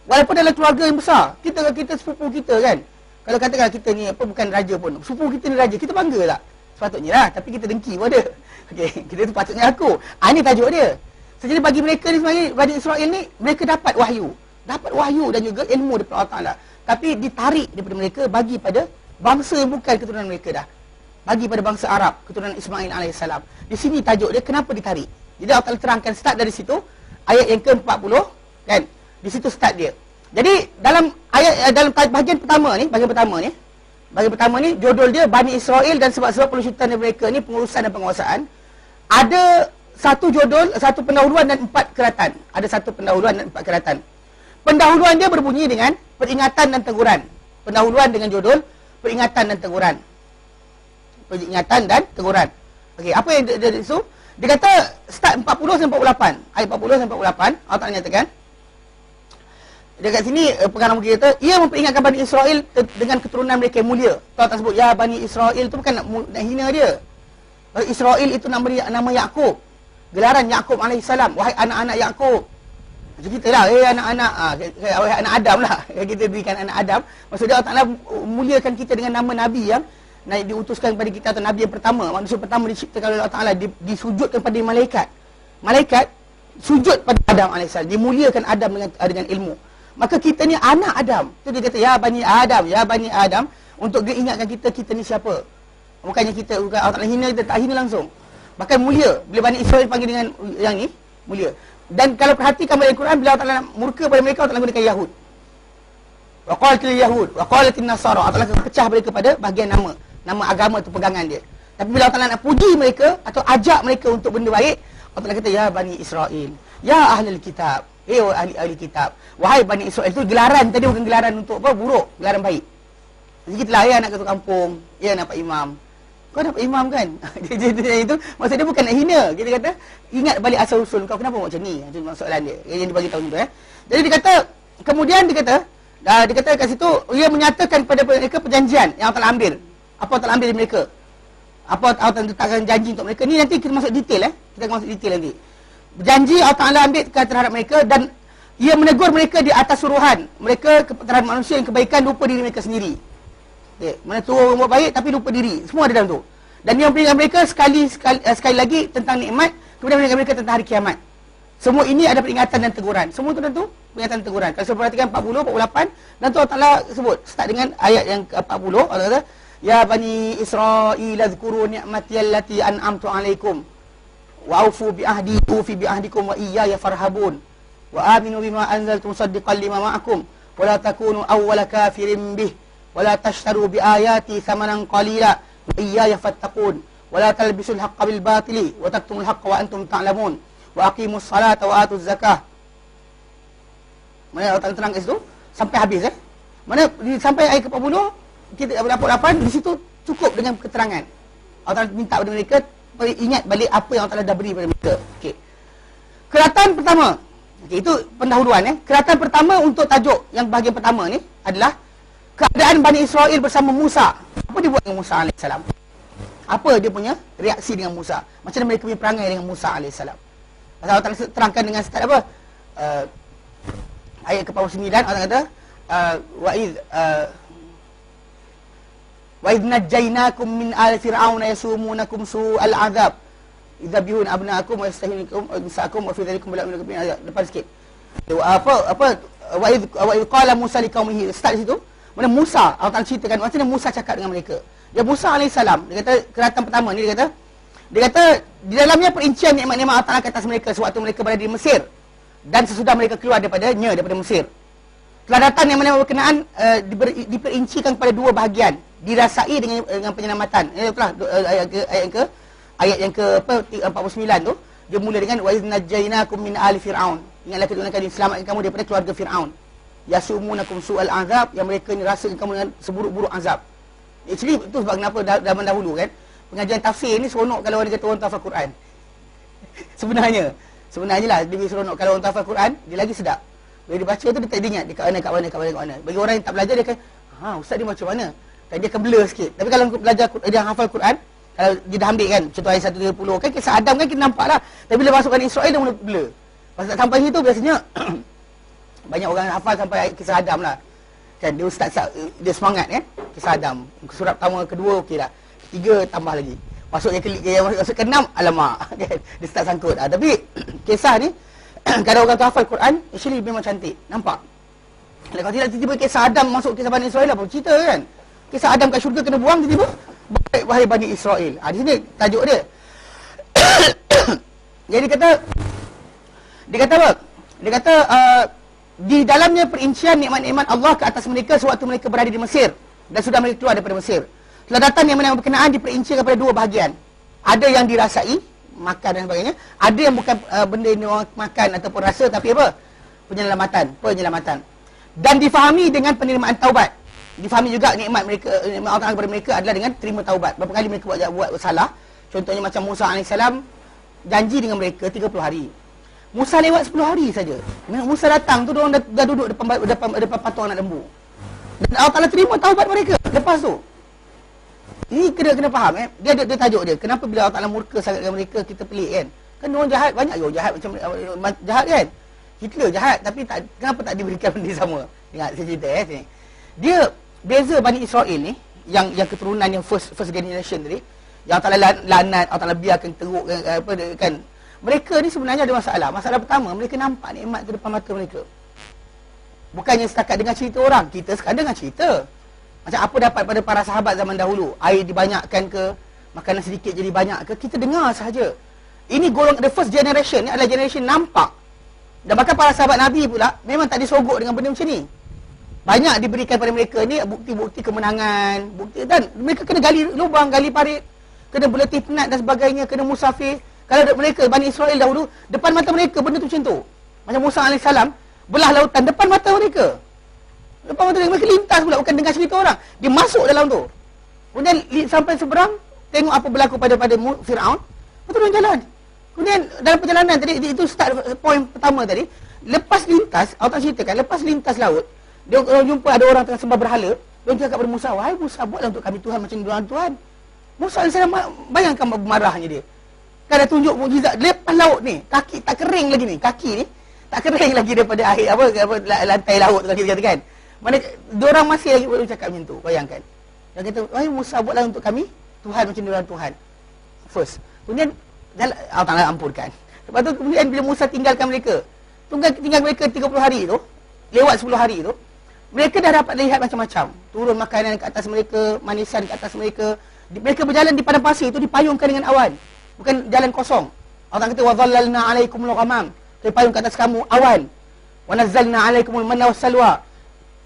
Walaupun dalam keluarga yang besar, kita sepupu kita kan. Kalau katakan kita ni apa bukan raja pun, sepupu kita ni raja, kita bangga tak? Sepatutnya lah, tapi kita dengki pun ada. Okey, kita tu patutnya aku. Ini tajuk dia. Jadi bagi mereka ni sebenarnya Bani Israel ni mereka dapat wahyu dan juga ilmu daripada Allah Taala. Tapi ditarik daripada mereka bagi pada bangsa yang bukan keturunan mereka dah. Bagi pada bangsa Arab, keturunan Ismail alaihissalam. Di sini tajuk dia kenapa ditarik. Jadi Allah Ta'ala terangkan start dari situ, ayat yang ke-40 kan. Di situ start dia. Jadi dalam bahagian pertama ni judul dia Bani Israel dan sebab-sebab pelusutan mereka ni, pengurusan dan penguasaan. Ada satu judul, satu pendahuluan dan 4 keratan. Ada satu pendahuluan dan 4 keratan. Pendahuluan dia berbunyi dengan peringatan dan teguran. Pendahuluan dengan judul peringatan dan teguran. Peringatan dan teguran. Okey, apa yang dia itu? Dia kata start 40 sampai 48. Ayat 40 sampai 48, Allah Taala nyatakan. Dekat sini pengarang buku kata, ia memperingatkan Bani Israel dengan keturunan mereka yang mulia. Allah Taala sebut ya Bani Israel tu bukan nak hina dia. Israel itu nama Yakub. Gelaran Yakub alaihissalam, wahai anak-anak Yakub. Macam kita lah, anak-anak wahai anak Adam lah. Kita berikan anak Adam. Maksudnya Allah Taala muliakan kita dengan nama nabi yang diutuskan kepada kita, atau nabi yang pertama, manusia pertama diciptakan oleh Allah Taala, disujudkan pada malaikat. Malaikat sujud pada Adam alaihissalam, dimuliakan Adam dengan ilmu. Maka kita ni anak Adam. Tu dia kata ya Bani Adam, untuk dia ingatkan kita ni siapa. Bukannya bukan Allah Taala hina kita, tak hina langsung. Bahkan mulia. Bila Bani Israel panggil dengan yang ni, mulia. Dan kalau perhatikan dalam Al-Quran, bila Allah Taala murka pada mereka, Allah Taala gunakan Yahud. Wa qalatil Yahud, wa qalatin Nasara. Allah Taala pecah mereka pada bahagian nama agama tu, pegangan dia. Tapi bila Allah Taala nak puji mereka atau ajak mereka untuk benda baik, Allah Taala kata ya Bani Israel, ya ahlul kitab, ahli kitab, wahai Bani Israel. Itu gelaran tadi, bukan gelaran untuk apa buruk, gelaran baik. Jadi kita lah, anak ketua kampung, anak Pak Imam. Kau dapat imam kan? Itu maksud dia bukan nak hina. Kita kata ingat balik asal usul kau, kenapa buat macam ni? Itu soalan dia. Yang dia bagi tahu tu Jadi dia kata, kemudian dia kata kat situ, ia menyatakan kepada mereka perjanjian yang Allah Taala ambil. Apa Allah Taala ambil dari mereka? Apa Allah Taala letakkan janji untuk mereka? Ni nanti kita masuk detail Kita akan masuk detail nanti. Janji Allah Taala ambil terhadap mereka, dan ia menegur mereka di atas suruhan mereka terhadap manusia yang kebaikan, lupa diri mereka sendiri. Mana tu orang buat baik tapi lupa diri. Semua ada dalam tu. Dan dia memperingatkan mereka sekali lagi tentang nikmat, kemudian memperingatkan mereka tentang hari kiamat. Semua ini ada peringatan dan teguran. Semua tu tentu peringatan dan teguran. Kalau saya perhatikan 40, 48, dan tu Allah Taala sebut start dengan ayat yang ke-40. Allah kata, ya Bani Israil azkuru ni'mati allati an'amtu 'alaikum wa aufu bi ahdi ufi bi ahdikum wa iyaya farhabun wa aminu bima anzaltu musaddiqan lima ma'akum wa la takunu awwala kafirin bih wa la tashtaru bi ayati thamanan qalila wa iyaya fattaqun wa la talbisul haqqa bil batili wa taktumul haqqa wa antum ta'lamun wa aqimus salata wa atuz zakah. Mana Allah terang kat situ sampai habis Mana sampai ayat ke-40 kita dapat 8 di situ cukup dengan keterangan. Allah minta kepada mereka ingat balik apa yang Allah dah beri kepada mereka. Okey. Keratan pertama. Okey, itu pendahuluan Keratan pertama untuk tajuk yang bahagian pertama ni adalah keadaan Bani Israel bersama Musa. Apa dia buat dengan Musa AS? Apa dia punya reaksi dengan Musa? Macam mana mereka punya perangai dengan Musa AS? Pasal Allah Ta'ala terangkan dengan start apa? Ayat ke-49 Allah kata wa idh najjaynakum min ali fir'auna yasumunakum su'al azab idzabihun abnaakum wa yastahinukum nisaakum wa fi dzalikum bala'un min azab. Depan sikit. Wa idh qala Musa liqaumihi, start situ. Mana Musa, Allah Ta'ala ceritakan macam mana Musa cakap dengan mereka. Ya Musa AS, dia kata keratan pertama ni, dia kata di dalamnya perincian nikmat-nikmat Allah Ta'ala ke atas mereka sewaktu mereka berada di Mesir dan sesudah mereka keluar daripada Mesir. Telah datang nikmat-nikmat berkenaan diperincikan kepada dua bahagian, dirasai dengan penyelamatan. Itulah ayat yang ke 49 tu. Dia mula dengan wa idh najjaynakum min ali fir'aun. Ingatlah ketika kami selamatkan kamu daripada keluarga Firaun. Yasumunakum su'al azab, yang mereka ni rasakan kamu dengan seburuk-buruk azab. Actually itu sebab kenapa zaman dahulu kan pengajian tafsir ni seronok kalau orang kata orang hafal Quran. Sebenarnya lah lebih seronok kalau orang hafal Quran, dia lagi sedap. Bila dia baca tu dia tak ingat dekat mana. Bagi orang yang tak belajar dia akan ustaz dia macam mana? Dan dia akan blur sikit. Tapi kalau belajar dia hafal Quran, kalau dia dah ambil kan contoh ayat 130 kan kisah Adam kan kita nampak lah. Tapi bila masuk Bani Israel dia mula blur. Pasal tak sampai situ biasanya banyak orang hafal sampai ayat kisah Adam lah. Kan dia ustaz dia semangat kan. Kisah Adam. Surat pertama, kedua okey dah. Ketiga tambah lagi. Masuk yang masuk ke 6 alamak kan. Dia start sangkut. Tapi kisah ni kalau orang tu hafal Quran actually memang cantik. Nampak? Kalau tidak tiba-tiba kisah Adam masuk kisah Bani Israel apa cerita kan. Kisah Adam kat syurga kena buang tiba-tiba baik wahai Bani Israel. Di sini tajuk dia. Jadi dia kata apa? Dia kata di dalamnya perincian nikmat-nikmat Allah ke atas mereka sewaktu mereka berada di Mesir dan sudah mereka keluar daripada Mesir. Telah datang yang berkenaan diperincikan kepada dua bahagian. Ada yang dirasai, makan dan sebagainya. Ada yang bukan benda yang orang makan ataupun rasa, tapi apa? Penyelamatan. Dan difahami dengan penerimaan taubat. Difahami juga nikmat Allah Ta'ala kepada mereka adalah dengan terima taubat. Berapa kali mereka buat salah. Contohnya macam Musa AS janji dengan mereka 30 hari. Musa lewat 10 hari saja. Musa datang tu orang dah duduk depan patung anak lembu. Dan Allah Ta'ala terima taubat mereka lepas tu. Ini kena faham Dia tajuk dia. Kenapa bila Allah Ta'ala murka sangat dengan mereka kita pelik kan? Kan orang jahat, banyak orang jahat macam jahat kan? Hitler jahat tapi kenapa tak diberikan benda sama? Ingat saya cerita sini. Dia beza Bani Israel ni yang keturunan yang first generation tadi, yang Allah Ta'ala lanat, Allah Ta'ala biarkan teruk kan. Mereka ni sebenarnya ada masalah. Masalah pertama, mereka nampak nikmat tu depan mata mereka. Bukannya setakat dengan cerita orang. Kita sekarang dengan cerita. Macam apa dapat pada para sahabat zaman dahulu. Air dibanyakkan ke, makanan sedikit jadi banyak ke, kita dengar sahaja. Ini golong the first generation. Ni adalah generation nampak. Dan bahkan para sahabat Nabi pula memang tak disogok dengan benda macam ni. Banyak diberikan pada mereka ni bukti-bukti kemenangan, bukti, dan mereka kena gali lubang, gali parit, kena berletih penat dan sebagainya, kena musafir. Kalau mereka Bani Israel dahulu depan mata mereka benda tu macam tu. Macam Musa AS belah lautan depan mata mereka. Depan mata mereka lintas pula, bukan dengar cerita orang. Dia masuk dalam tu. Kemudian sampai seberang, tengok apa berlaku pada Firaun. Lepas tu dia jalan. Kemudian dalam perjalanan tadi, itu start point pertama tadi. Lepas lintas, Allah tak ceritakan, lepas lintas laut, dia jumpa ada orang tengah sembah berhala. Dia cakap kepada Musa, wahai Musa, buatlah untuk kami Tuhan macam Tuhan Tuhan. Musa AS bayangkan marahnya dia. Kan dah tunjuk mukjizat lepas laut ni, kaki tak kering lagi ni, kaki ni tak kering lagi daripada air lantai laut kalau kita katakan. Mana diorang masih lagi boleh cakap macam tu, bayangkan. Dia kata, wahai Musa, buatlah untuk kami Tuhan macam Tuhan. First. Kemudian Allah Ta'ala ampunkan. Lepas tu kemudian bila Musa tinggalkan mereka, tinggal mereka 30 hari tu, lewat 10 hari tu, mereka dah dapat lihat macam-macam. Turun makanan ke atas mereka, manisan ke atas mereka. Mereka berjalan di padang pasir tu dipayungkan dengan awan. Bukan jalan kosong. Allah kata wa dhallalna 'alaikumul ghamam. Kami payung ke atas kamu awan. Wa nazzalna 'alaikumul manna wassalwa.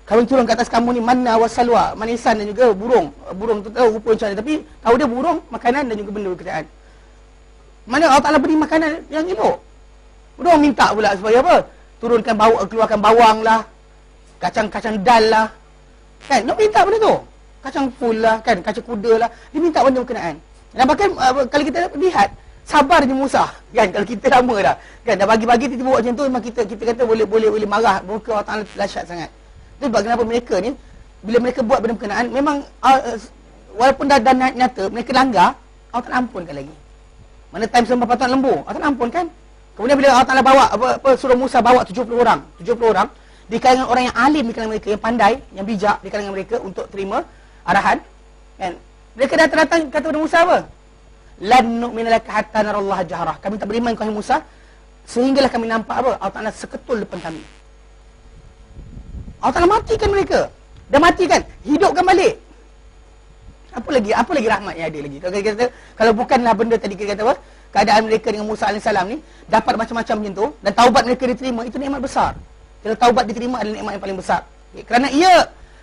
Kami turun ke atas kamu ni manna wassalwa, manisan dan juga burung. Burung tu tahu rupa macam mana, tapi tahu dia burung, makanan dan juga benda berkenaan. Mana Allah Ta'ala beri makanan yang elok. Burung minta pula supaya apa? Turunkan keluarkan bawang lah, kacang-kacang dal lah. Kan? Nak minta benda tu. Kacang full lah, kan? Kacang kuda lah. Dia minta benda berkenaan. Dan bahkan kalau kita lihat sabarnya Musa, kan, kalau kita lama dah, kan, dah bagi-bagi tiba-tiba buat macam tu, memang kita kata boleh marah, muka Allah Ta'ala dahsyat sangat. Itu sebab kenapa mereka ni bila mereka buat benda berkenaan, memang walaupun dah nyata mereka langgar, Allah Ta'ala ampunkan lagi. Mana time sembah patut lembu, Allah Ta'ala ampunkan. Kemudian bila Allah Ta'ala bawa suruh Musa bawa 70 orang di kalangan orang yang alim di kalangan mereka, yang pandai, yang bijak di kalangan mereka untuk terima arahan, kan? Mereka datang kata kepada Musa apa? Lan nu'mina laka hatta narallaha jahrah. Kami tak beriman kepada Musa sehinggalah kami nampak apa? Allah Ta'ala seketul depan kami. Allah Ta'ala matikan mereka. Dah matikan, hidupkan balik. Apa lagi rahmat yang ada lagi? Kalau kita kalau bukanlah benda tadi kita kata apa? Keadaan mereka dengan Musa AS ni dapat macam-macam macam tu dan taubat mereka diterima, itu nikmat besar. Kalau taubat diterima adalah nikmat yang paling besar. Kerana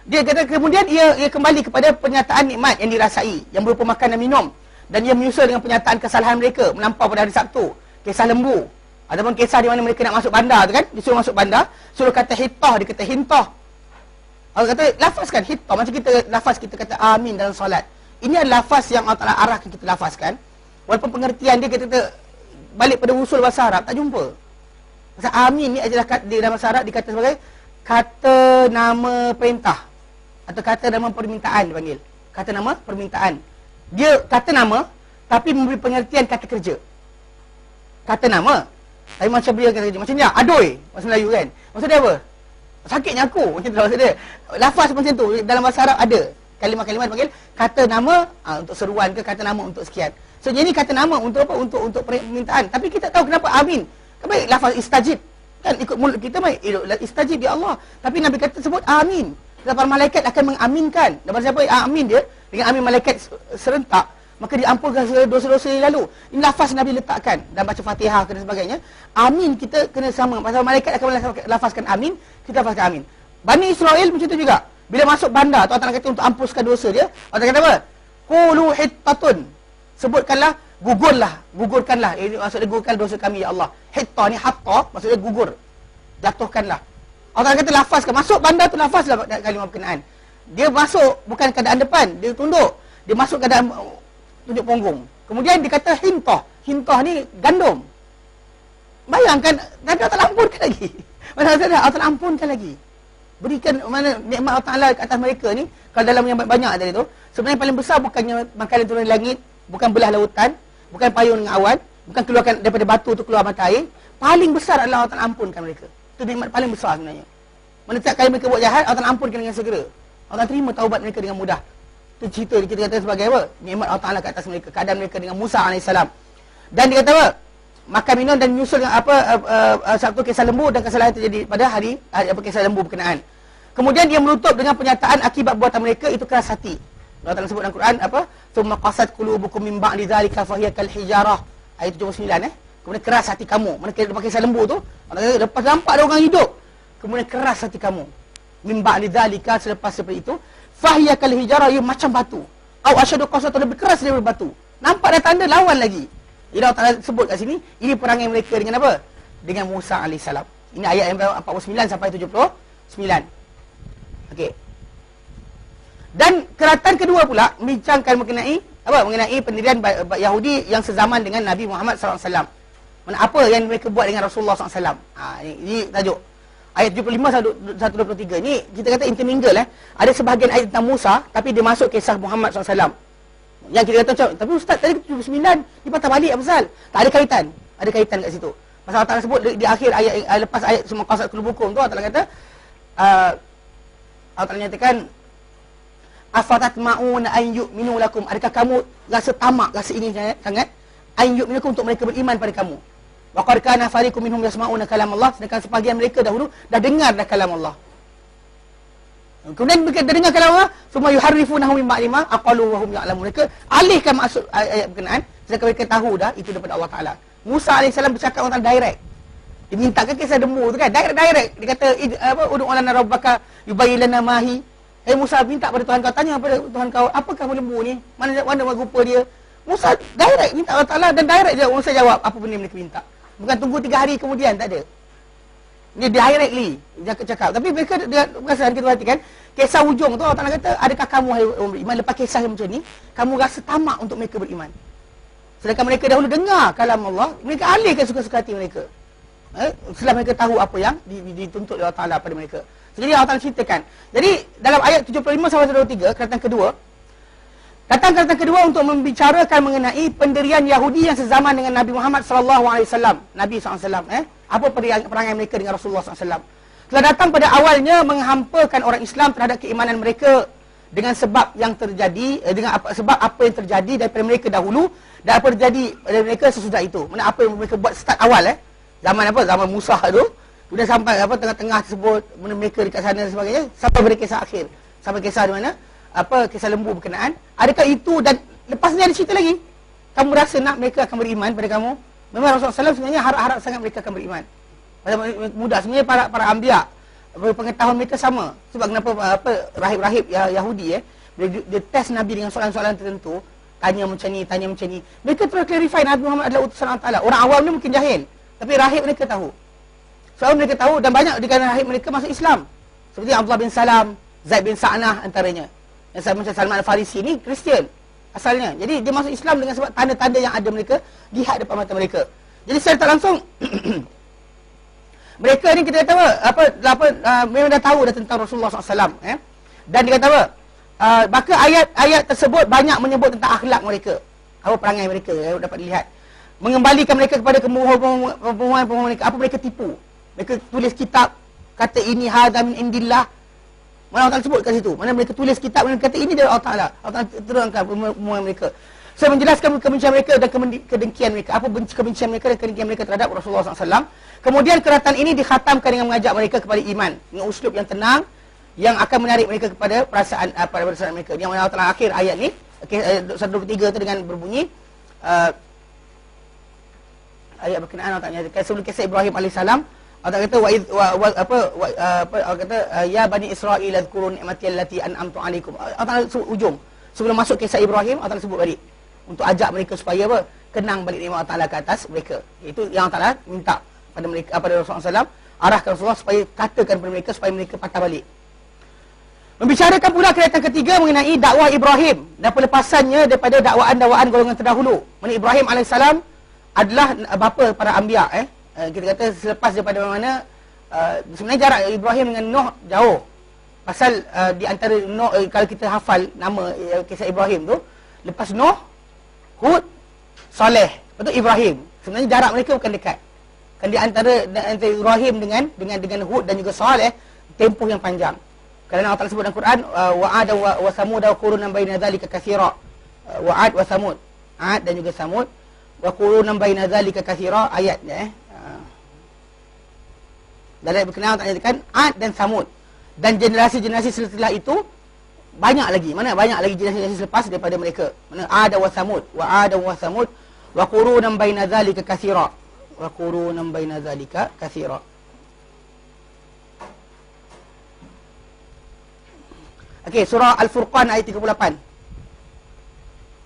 dia kata kemudian ia kembali kepada pernyataan nikmat yang dirasai yang berupa makan dan minum, dan ia menyusul dengan pernyataan kesalahan mereka melampau pada hari Sabtu, kisah lembu ataupun kisah di mana mereka nak masuk bandar tu kan, disuruh masuk bandar, suruh kata hitah, dia kata hintah. Allah kata lafazkan hitah, macam kita kata amin dalam solat. Ini adalah lafaz yang Allah Ta'ala arahkan kita lafazkan, walaupun pengertian dia kita balik pada usul bahasa Arab tak jumpa. Pasal amin ni adalah di dalam bahasa Arab dikata sebagai kata nama perintah atau kata nama permintaan dipanggil. Kata nama permintaan. Dia kata nama tapi memberi pengertian kata kerja. Kata nama tapi macam dia kata kerja. Macam ni adoi bahasa Melayu kan. Maksud dia apa? Sakitnya aku. Macam tu maksud dia. Lafaz macam tu dalam bahasa Arab ada. Kalimah-kalimah dipanggil kata nama untuk seruan ke, kata nama untuk sekian. So jadi kata nama untuk apa? Untuk permintaan. Tapi kita tahu kenapa amin. Baik lafaz istajib kan ikut mulut kita baik istajib ya Allah, tapi Nabi kata sebut amin. Dan para malaikat akan mengaminkan. Dan siapa amin dia dengan amin malaikat serentak, maka diampunkan segala dosa-dosa yang lalu. Ini lafaz Nabi letakkan dan baca Fatihah dan sebagainya. Amin kita kena sama. Pasal malaikat akan lafazkan amin, kita lafazkan amin. Bani Israel macam tu juga. Bila masuk bandar tu Allah kata untuk ampuskan dosa dia, Allah kata apa? Qulu hittatun. Sebutkanlah, gugurkanlah. Ini maksudnya gugurkan dosa kami ya Allah. Hitta ni hatta maksudnya gugur. Jatuhkanlah. Allah kata lafazkan. Masuk bandar tu lafazlah kalimah berkenaan. Dia masuk bukan keadaan depan, dia tunduk. Dia masuk keadaan tunjuk punggung. Kemudian dia kata hintah. Hintah ni gandum. Bayangkan, Nabi Allah Ta'ala ampunkan lagi. Maksudnya Allah Ta'ala ampunkan lagi. Berikan mana nikmat Allah Ta'ala ke atas mereka ni. Kalau dalam yang banyak tadi tu, sebenarnya paling besar bukannya makanan turun dari langit, bukan belah lautan, bukan payung dengan awan, bukan keluarkan daripada batu tu keluar mata air. Paling besar adalah Allah Ta'ala ampunkan mereka. Itu nikmat paling besar sebenarnya. Mana setiap kali mereka buat jahat, Allah Ta'ala ampunkan dengan segera. Allah terima taubat mereka dengan mudah. Itu cerita kita kata sebagai apa? Nikmat Allah Ta'ala ke atas mereka, keadaan mereka dengan Musa AS. Dan dia kata apa? Makan minum dan menyusul dengan apa? Satu kisah lembu dan kesalahan terjadi pada hari kisah lembu berkenaan. Kemudian dia menutup dengan pernyataan akibat buatan mereka itu keras hati. Allah Ta'ala sebut dalam Quran apa? Tsumma qasat qulubukum min ba'di dzalika fa hiya kal hijarah. Ayat 79 Kemudian keras hati kamu. Mana kita pakai kisah lembu tu? Allah kata lepas nampak ada orang hidup. Kemudian keras hati kamu. Min ba'di dzalika selepas seperti itu, fa hiya kal hijarah, ia macam batu. Au asyadu qasatan, lebih keras daripada batu. Nampak dah tanda lawan lagi. Allah Ta'ala sebut kat sini, ini perangai mereka dengan apa? Dengan Musa AS. Ini ayat yang 49 sampai 79. Okey. Dan keratan kedua pula membincangkan mengenai apa? Mengenai pendirian Yahudi yang sezaman dengan Nabi Muhammad SAW. Mana apa yang mereka buat dengan Rasulullah SAW. Ini tajuk ayat 75 123. Ni kita kata intermingle Ada sebahagian ayat tentang Musa tapi dia masuk kisah Muhammad SAW. Yang kita kata macam, tapi ustaz tadi 79 dia patah balik apa pasal? Tak ada kaitan. Ada kaitan kat situ. Pasal Allah Ta'ala sebut di akhir ayat lepas ayat semua qasat qulubukum tu Allah Ta'ala kata Allah Ta'ala nyatakan afatatma'una an yu'minu lakum, adakah kamu rasa tamak, rasa ingin sangat an yu'minu lakum untuk mereka beriman pada kamu. Wa qad kana fariqum minhum yasma'una kalam Allah, sedangkan sebahagian mereka dahulu dah dengar dah kalam Allah. Kemudian mereka dah dengar kalam Allah, semua yuharrifunahu min ba'di ma aqalu wa hum ya'lamun. Mereka alihkan maksud ayat berkenaan sedangkan mereka tahu dah itu daripada Allah Ta'ala. Musa AS bercakap dengan Allah direct. Dia mintakan kisah lembu tu kan, direct. Dia kata apa, ud'u lana rabbaka yubayyin lana ma hi. Musa minta pada Tuhan kau, tanya pada Tuhan kau, apakah lembu ni? Mana rupa dia? Musa direct minta Allah Ta'ala dan direct je Musa jawab apa benda mereka minta. Bukan tunggu 3 hari kemudian, tak ada. Dia directly cakap. Tapi mereka dia perasan kita perhatikan kisah hujung tu Allah Ta'ala kata, adakah kamu hai orang beriman lepas kisah yang macam ni kamu rasa tamak untuk mereka beriman? Sedangkan mereka dahulu dengar kalam Allah, mereka alihkan suka-suka hati mereka. setelah mereka tahu apa yang dituntut oleh Allah Ta'ala pada mereka. Jadi Allah Ta'ala ceritakan. Jadi dalam ayat 75 sampai 23, kedatangan kedua untuk membicarakan mengenai pendirian Yahudi yang sezaman dengan Nabi Muhammad SAW. Nabi SAW. Apa perangai mereka dengan Rasulullah SAW. Telah datang pada awalnya menghampakan orang Islam terhadap keimanan mereka dengan sebab yang terjadi, sebab apa yang terjadi daripada mereka dahulu dan apa terjadi pada mereka sesudah itu. Mana apa yang mereka buat start awal, zaman apa? Zaman Musa tu. Kemudian sampai apa tengah-tengah tersebut, mana mereka dekat sana dan sebagainya, sampai pada kisah akhir. Sampai kisah di mana? Apa kisah lembu berkenaan. Adakah itu dan lepas ni ada cerita lagi. Kamu rasa nak mereka akan beriman pada kamu? Memang Rasulullah SAW sebenarnya harap-harap sangat mereka akan beriman. Pada mudah sebenarnya para anbiya, pengetahuan mereka sama. Sebab kenapa rahib-rahib Yahudi dia test Nabi dengan soalan-soalan tertentu, tanya macam ni. Mereka terus clarify Nabi Muhammad adalah utusan Allah Taala. Orang awam ni mungkin jahil, tapi rahib mereka tahu. Soal mereka tahu dan banyak di kalangan rahib mereka masuk Islam. Seperti Abdullah bin Salam, Zaid bin Sa'nah antaranya. Yang macam Salman Al-Farisi ni Kristian asalnya. Jadi dia masuk Islam dengan sebab tanda-tanda yang ada mereka lihat depan mata mereka. Jadi secara tak langsung mereka ni kita kata memang dah tahu dah tentang Rasulullah SAW. Dan dia kata apa? Maka ayat-ayat tersebut banyak menyebut tentang akhlak mereka. Apa perangai mereka dapat dilihat. Mengembalikan mereka kepada kebohongan mereka. Apa mereka tipu. Mereka tulis kitab, kata ini hadza min indillah. Mana Allah Ta'ala sebut kat situ. Mana mereka tulis kitab, mana kata ini dari Allah Ta'ala. Allah Ta'ala terangkan pembohongan mereka. Saya menjelaskan kebencian mereka dan kedengkian mereka. Apa kebencian mereka dan kedengkian mereka terhadap Rasulullah SAW. Kemudian keratan ini dikhatamkan dengan mengajak mereka kepada iman. Dengan uslub yang tenang, yang akan menarik mereka kepada perasaan mereka. Yang mana Allah Ta'ala akhir ayat ni, ayat 123 tu dengan berbunyi, ayat berkenaan Allah Ta'ala nyatakan sebelum kisah Ibrahim AS, Allah kata Allah kata ya bani Israil azkuru ni'mati allati an'amtu 'alaikum. Allah sebut ujung. Sebelum masuk kisah Ibrahim, Allah sebut balik untuk ajak mereka supaya apa? Kenang balik nikmat Allah Taala ke atas mereka. Itu yang Allah Taala minta pada mereka, pada Rasulullah SAW, arahkan Rasulullah supaya katakan kepada mereka supaya mereka patah balik. Membicarakan pula kereta ketiga mengenai dakwah Ibrahim dan pelepasannya daripada dakwaan-dakwaan golongan terdahulu. Mana Ibrahim AS adalah bapa para anbiya. Kita kata selepas daripada mana sebenarnya jarak Ibrahim dengan Nuh jauh. Pasal di antara Nuh, kalau kita hafal nama kisah Ibrahim tu, lepas Nuh, Hud, Saleh, lepas tu Ibrahim. Sebenarnya jarak mereka bukan dekat. Kan di antara Ibrahim dengan Hud dan juga Saleh, tempoh yang panjang. Kerana Allah Ta'ala sebut dalam Quran, wa'ad wa samud wa qurunan baina dzalika katsira. Wa'ad wa samud, Ad dan juga Samud, wa qurunan baina dzalika katsira, ayatnya dan ayat berkenaan tak nyatakan Ad dan Samud. Dan generasi-generasi setelah itu banyak lagi. Mana banyak lagi generasi selepas daripada mereka. Mana Ad wa Samud, wa Ad wa Samud wa qurunan baina dzalika katsira. Wa qurunan baina dzalika katsira. Okey, surah Al-Furqan ayat 38.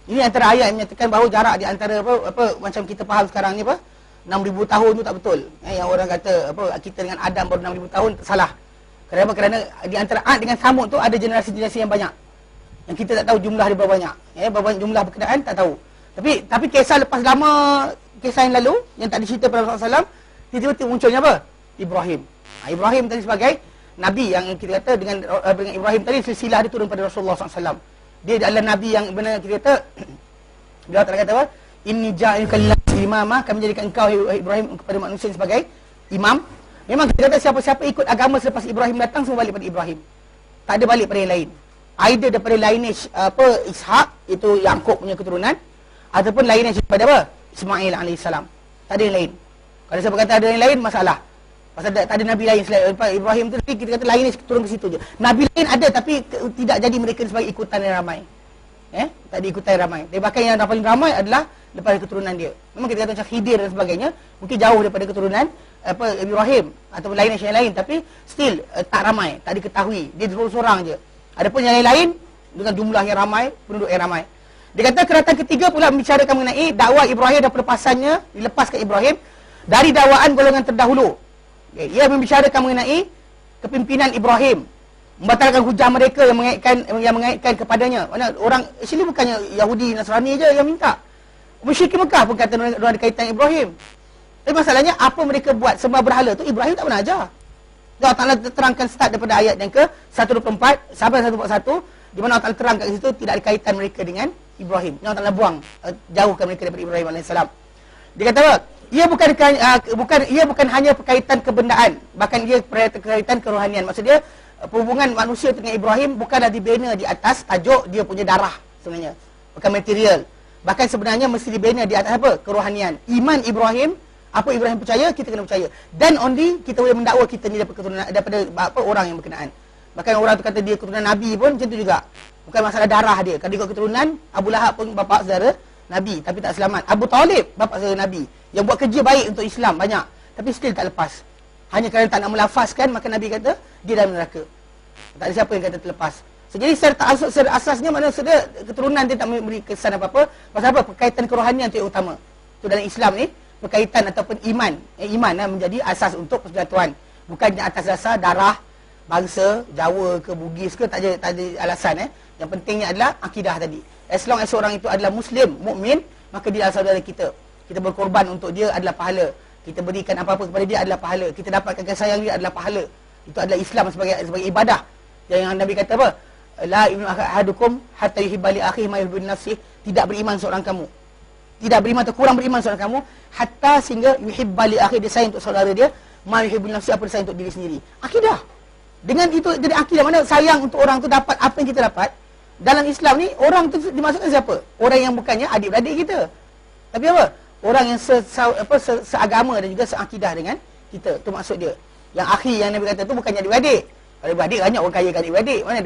Ini antara ayat yang menyatakan bahawa jarak di antara apa macam kita faham sekarang ni 6,000 tahun tu tak betul. Yang orang kata kita dengan Adam baru 6,000 tahun, salah. Kenapa? Kerana di antara Ad dengan Samud tu ada generasi-generasi yang banyak. Yang kita tak tahu jumlah dia berapa banyak. Berapa jumlah berkenaan tak tahu. Tapi kisah lepas lama, kisah yang lalu yang tak dicerita pada Rasulullah SAW, tiba-tiba munculnya apa? Ibrahim. Ibrahim tadi sebagai nabi yang kita kata dengan Ibrahim tadi silsilah dia turun pada Rasulullah SAW. Dia adalah nabi yang benar kita kata dia tak kata apa? Inni ja'ilka imamah, kami menjadikan engkau Ibrahim kepada manusia sebagai imam. Memang kita kata siapa-siapa ikut agama selepas Ibrahim datang semua balik pada Ibrahim. Tak ada balik pada yang lain. Either daripada lineage Ishak, itu Yaqub punya keturunan, ataupun lineage daripada apa? Ismail AS. Tak ada yang lain. Kalau siapa kata ada yang lain, masalah. Pasal tak ada nabi lain selain Ibrahim tu, kita kata lineage turun ke situ je. Nabi lain ada tapi tidak jadi mereka sebagai ikutan yang ramai. Tak diikutan ramai. Tapi bahkan yang paling ramai adalah daripada keturunan dia. Memang kita kata macam Khidir dan sebagainya, mungkin jauh daripada keturunan Ibrahim ataupun lain yang lain, tapi still tak ramai, tak diketahui. Dia seorang je. Adapun yang lain dengan jumlah yang ramai, penduduk yang ramai. Dia kata keratan ketiga pula membicarakan mengenai dakwah Ibrahim dan pelepasannya, dilepaskan Ibrahim dari dakwaan golongan terdahulu. Ia membicarakan mengenai kepimpinan Ibrahim, membatalkan hujah mereka yang mengaitkan kepadanya. Mana orang sini bukannya Yahudi Nasrani je yang minta. Musyrik Mekah pun kata ada kaitan Ibrahim. Tapi masalahnya apa mereka buat sembah berhala tu Ibrahim tak pernah ajar. Allah Ta'ala terangkan start daripada ayat yang ke 124 sampai 141, di mana Allah Ta'ala terang kat situ tidak ada kaitan mereka dengan Ibrahim. Allah Ta'ala buang, jauhkan mereka daripada Ibrahim AS. Dia kata apa? Ia bukan hanya perkaitan kebendaan, bahkan ia perkaitan kerohanian. Maksudnya hubungan manusia dengan Ibrahim bukanlah dibina di atas tajuk dia punya darah sebenarnya, bukan material. Bahkan sebenarnya mesti dibina di atas apa? Kerohanian. Iman Ibrahim, apa Ibrahim percaya, kita kena percaya. Dan only kita boleh mendakwa kita ni daripada apa orang yang berkenaan. Bahkan orang tu kata dia keturunan Nabi pun macam tu juga. Bukan masalah darah dia. Kalau dia keturunan Abu Lahab pun bapa saudara Nabi tapi tak selamat. Abu Talib bapa saudara Nabi yang buat kerja baik untuk Islam banyak tapi still tak lepas. Hanya kerana tak nak melafazkan, maka Nabi kata dia dalam neraka. Tak ada siapa yang kata terlepas. So, jadi secara asasnya mana secara keturunan dia tak memberi kesan apa-apa. Pasal apa? Perkaitan kerohanian tu yang utama. Tu dalam Islam ni berkaitan ataupun iman. Iman menjadi asas untuk persekutuan. Bukannya atas dasar darah, bangsa, Jawa ke Bugis ke, tak ada alasan. Yang pentingnya adalah akidah tadi. As long as seorang itu adalah Muslim, mukmin, maka dia adalah saudara kita. Kita berkorban untuk dia adalah pahala. Kita berikan apa-apa kepada dia adalah pahala. Kita dapatkan kasih sayang dia adalah pahala. Itu adalah Islam sebagai ibadah. Yang Nabi kata apa? La yu'minu ahadukum hatta yuhibba li akhihi ma yuhibbu li nafsihi. Tidak beriman seorang kamu. Tidak beriman atau kurang beriman seorang kamu hatta sehingga yuhibba li akhihi, dia sayang untuk saudara dia, ma yuhibbu li nafsihi, apa dia sayang untuk diri sendiri. Akidah. Dengan itu jadi akidah, mana sayang untuk orang tu dapat apa yang kita dapat. Dalam Islam ni orang tu dimasukkan siapa? Orang yang bukannya adik-beradik kita. Tapi apa? Orang yang seagama dan juga seakidah dengan kita. Tu maksud dia. Yang akhi yang Nabi kata tu bukannya adik-beradik. Kalau adik banyak orang kaya kan adik-beradik. Mana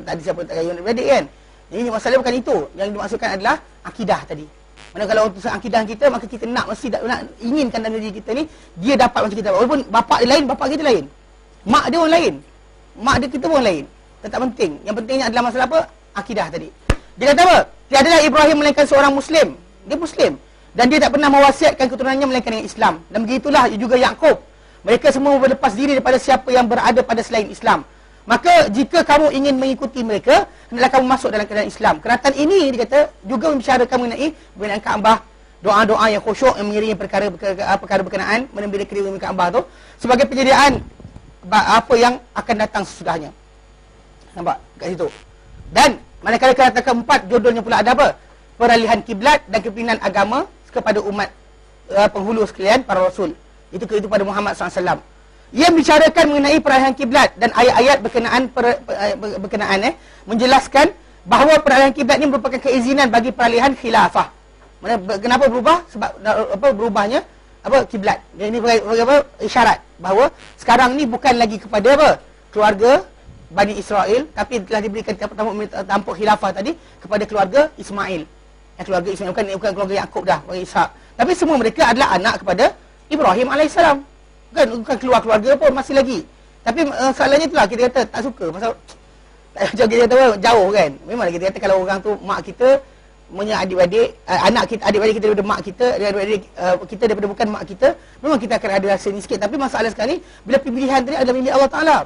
tak ada siapa tak kaya adik-beradik kan? Jadi masalah bukan itu. Yang dimaksudkan adalah akidah tadi. Mana kalau untuk akidah kita, maka kita nak inginkan dalam diri kita ni dia dapat macam kita. Walaupun bapak dia lain, bapak kita lain. Mak dia orang lain. Mak dia kita pun lain. Tak penting. Yang pentingnya adalah masalah apa? Akidah tadi. Dia kata apa? Tiadalah Ibrahim melainkan seorang Muslim. Dia Muslim. Dan dia tak pernah mewasiatkan keturunannya melainkan dengan Islam. Dan begitulah juga Yaqub. Mereka semua berlepas diri daripada siapa yang berada pada selain Islam. Maka jika kamu ingin mengikuti mereka, hendaklah kamu masuk dalam keadaan Islam. Keratan ini, dia kata, juga membicarakan mengenai pembinaan Kaabah, doa-doa yang khusyuk yang mengiringi perkara berkenaan menembus kediri Kaabah tu sebagai penyediaan apa yang akan datang sesudahnya. Nampak kat situ. Dan manakala keratan keempat, judulnya pula ada apa? Peralihan kiblat dan kepimpinan agama kepada umat penghulu sekalian, para rasul. Itu pada Muhammad SAW. Ia bicarakan mengenai peralihan kiblat dan ayat-ayat berkenaan menjelaskan bahawa peralihan kiblat ini merupakan keizinan bagi peralihan khilafah. Kenapa berubah? Sebab berubahnya kiblat. Ini sebagai isyarat bahawa sekarang ni bukan lagi kepada keluarga Bani Israel, tapi telah diberikan tampuk khilafah tadi kepada keluarga Ismail. Keluarga Ismail bukan keluarga Yaqub dah, keluarga Ishak. Tapi semua mereka adalah anak kepada Ibrahim AS. Bukan keluar keluarga pun masih lagi. Tapi soalannya itulah kita kata tak suka pasal macam kita kata jauh kan. Memang kita kata kalau orang tu mak kita punya adik-adik, anak kita, adik-adik kita daripada mak kita, adik-adik kita daripada bukan mak kita, memang kita akan ada rasa ni sikit. Tapi masalah sekarang ni bila pilihan tadi adalah milik Allah Taala.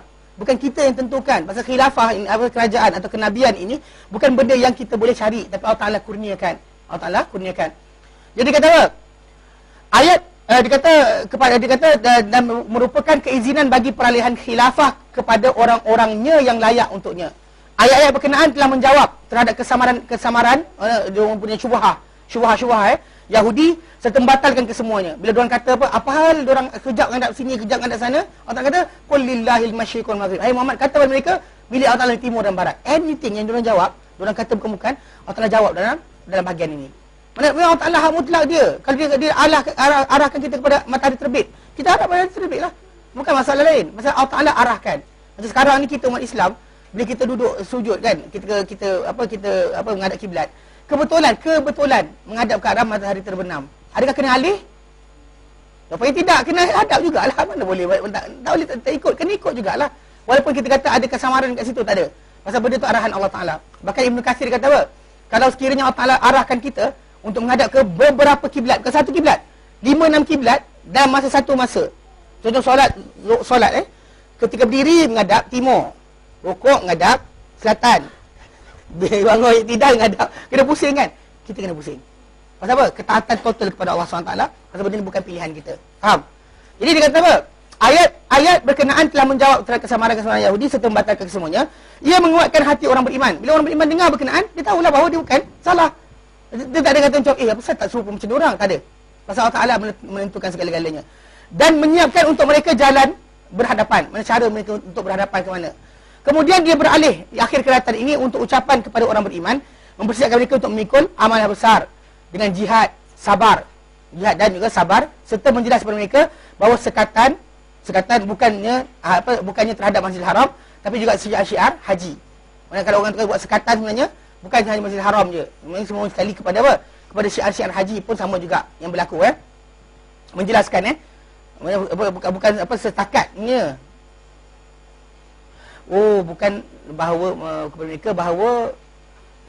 Bukan kita yang tentukan. Pasal khilafah ini, kerajaan atau kenabian ini bukan benda yang kita boleh cari, tapi Allah Taala kurniakan. Allah Taala kurniakan. Jadi kata apa? Ayat dia kata dan merupakan keizinan bagi peralihan khilafah kepada orang-orangnya yang layak untuknya. Ayat-ayat berkenaan telah menjawab terhadap kesamaran dia mempunyai syubhah Yahudi serta membatalkan kesemuanya. Bila diorang kata apa hal diorang kejap ngadap sini, kejap ngadap sana, Allah kata qul lillahil masyriq wal maghrib. Hai Muhammad, kata kepada mereka milik Allah Taala timur dan barat. Anything yang diorang jawab, diorang kata bukan, Allah Taala jawab dalam bahagian ini. Memang Allah Ta'ala hak mutlak dia. Kalau dia arahkan kita kepada matahari terbit, kita harap matahari terbit lah. Bukan masalah lain. Masalah Allah Ta'ala arahkan. Macam sekarang ni kita umat Islam, bila kita duduk sujud kan, kita menghadap kiblat. Kebetulan menghadap ke arah matahari terbenam. Adakah kena alih? Rupanya tidak, kena hadap jugalah. Mana boleh tak boleh tak ikut, kena ikut jugalah. Walaupun kita kata ada kesamaran kat situ, tak ada. Pasal benda tu arahan Allah Ta'ala. Bahkan Ibn Katsir kata apa? Kalau sekiranya Allah Ta'ala arahkan kita untuk menghadap ke beberapa kiblat, bukan satu kiblat, 5-6 kiblat dalam masa satu masa. Contoh solat ketika berdiri menghadap timur, rukuk menghadap selatan, bangun tidak menghadap, kena pusing kan? Kita kena pusing. Pasal apa? Ketaatan total kepada Allah SWT. Pasal benda ni bukan pilihan kita. Faham? Jadi dia kata apa? Ayat berkenaan telah menjawab terhadap kesamaran Yahudi serta membatalkan kesemuanya. Ia menguatkan hati orang beriman. Bila orang beriman dengar berkenaan, dia tahulah bahawa dia bukan salah. Dia tak ada kata macam, apa saya tak serupa macam orang? Tak ada. Pasal Allah Ta'ala menentukan segala-galanya. Dan menyiapkan untuk mereka jalan berhadapan. Mana cara mereka untuk berhadapan ke mana. Kemudian dia beralih di akhir keratan ini untuk ucapan kepada orang beriman, mempersiapkan mereka untuk memikul amal yang besar dengan jihad, sabar, jihad dan juga sabar, serta menjelaskan kepada mereka bahawa sekatan bukannya terhadap Masjidil Haram, tapi juga syiar haji. Maksudnya kalau orang buat sekatan sebenarnya bukan hanya Masjidil Haram je, memang semua sekali kepada apa? Kepada syiar haji pun sama juga yang berlaku menjelaskan bukan apa setakatnya. Bukan bahawa kepada mereka bahawa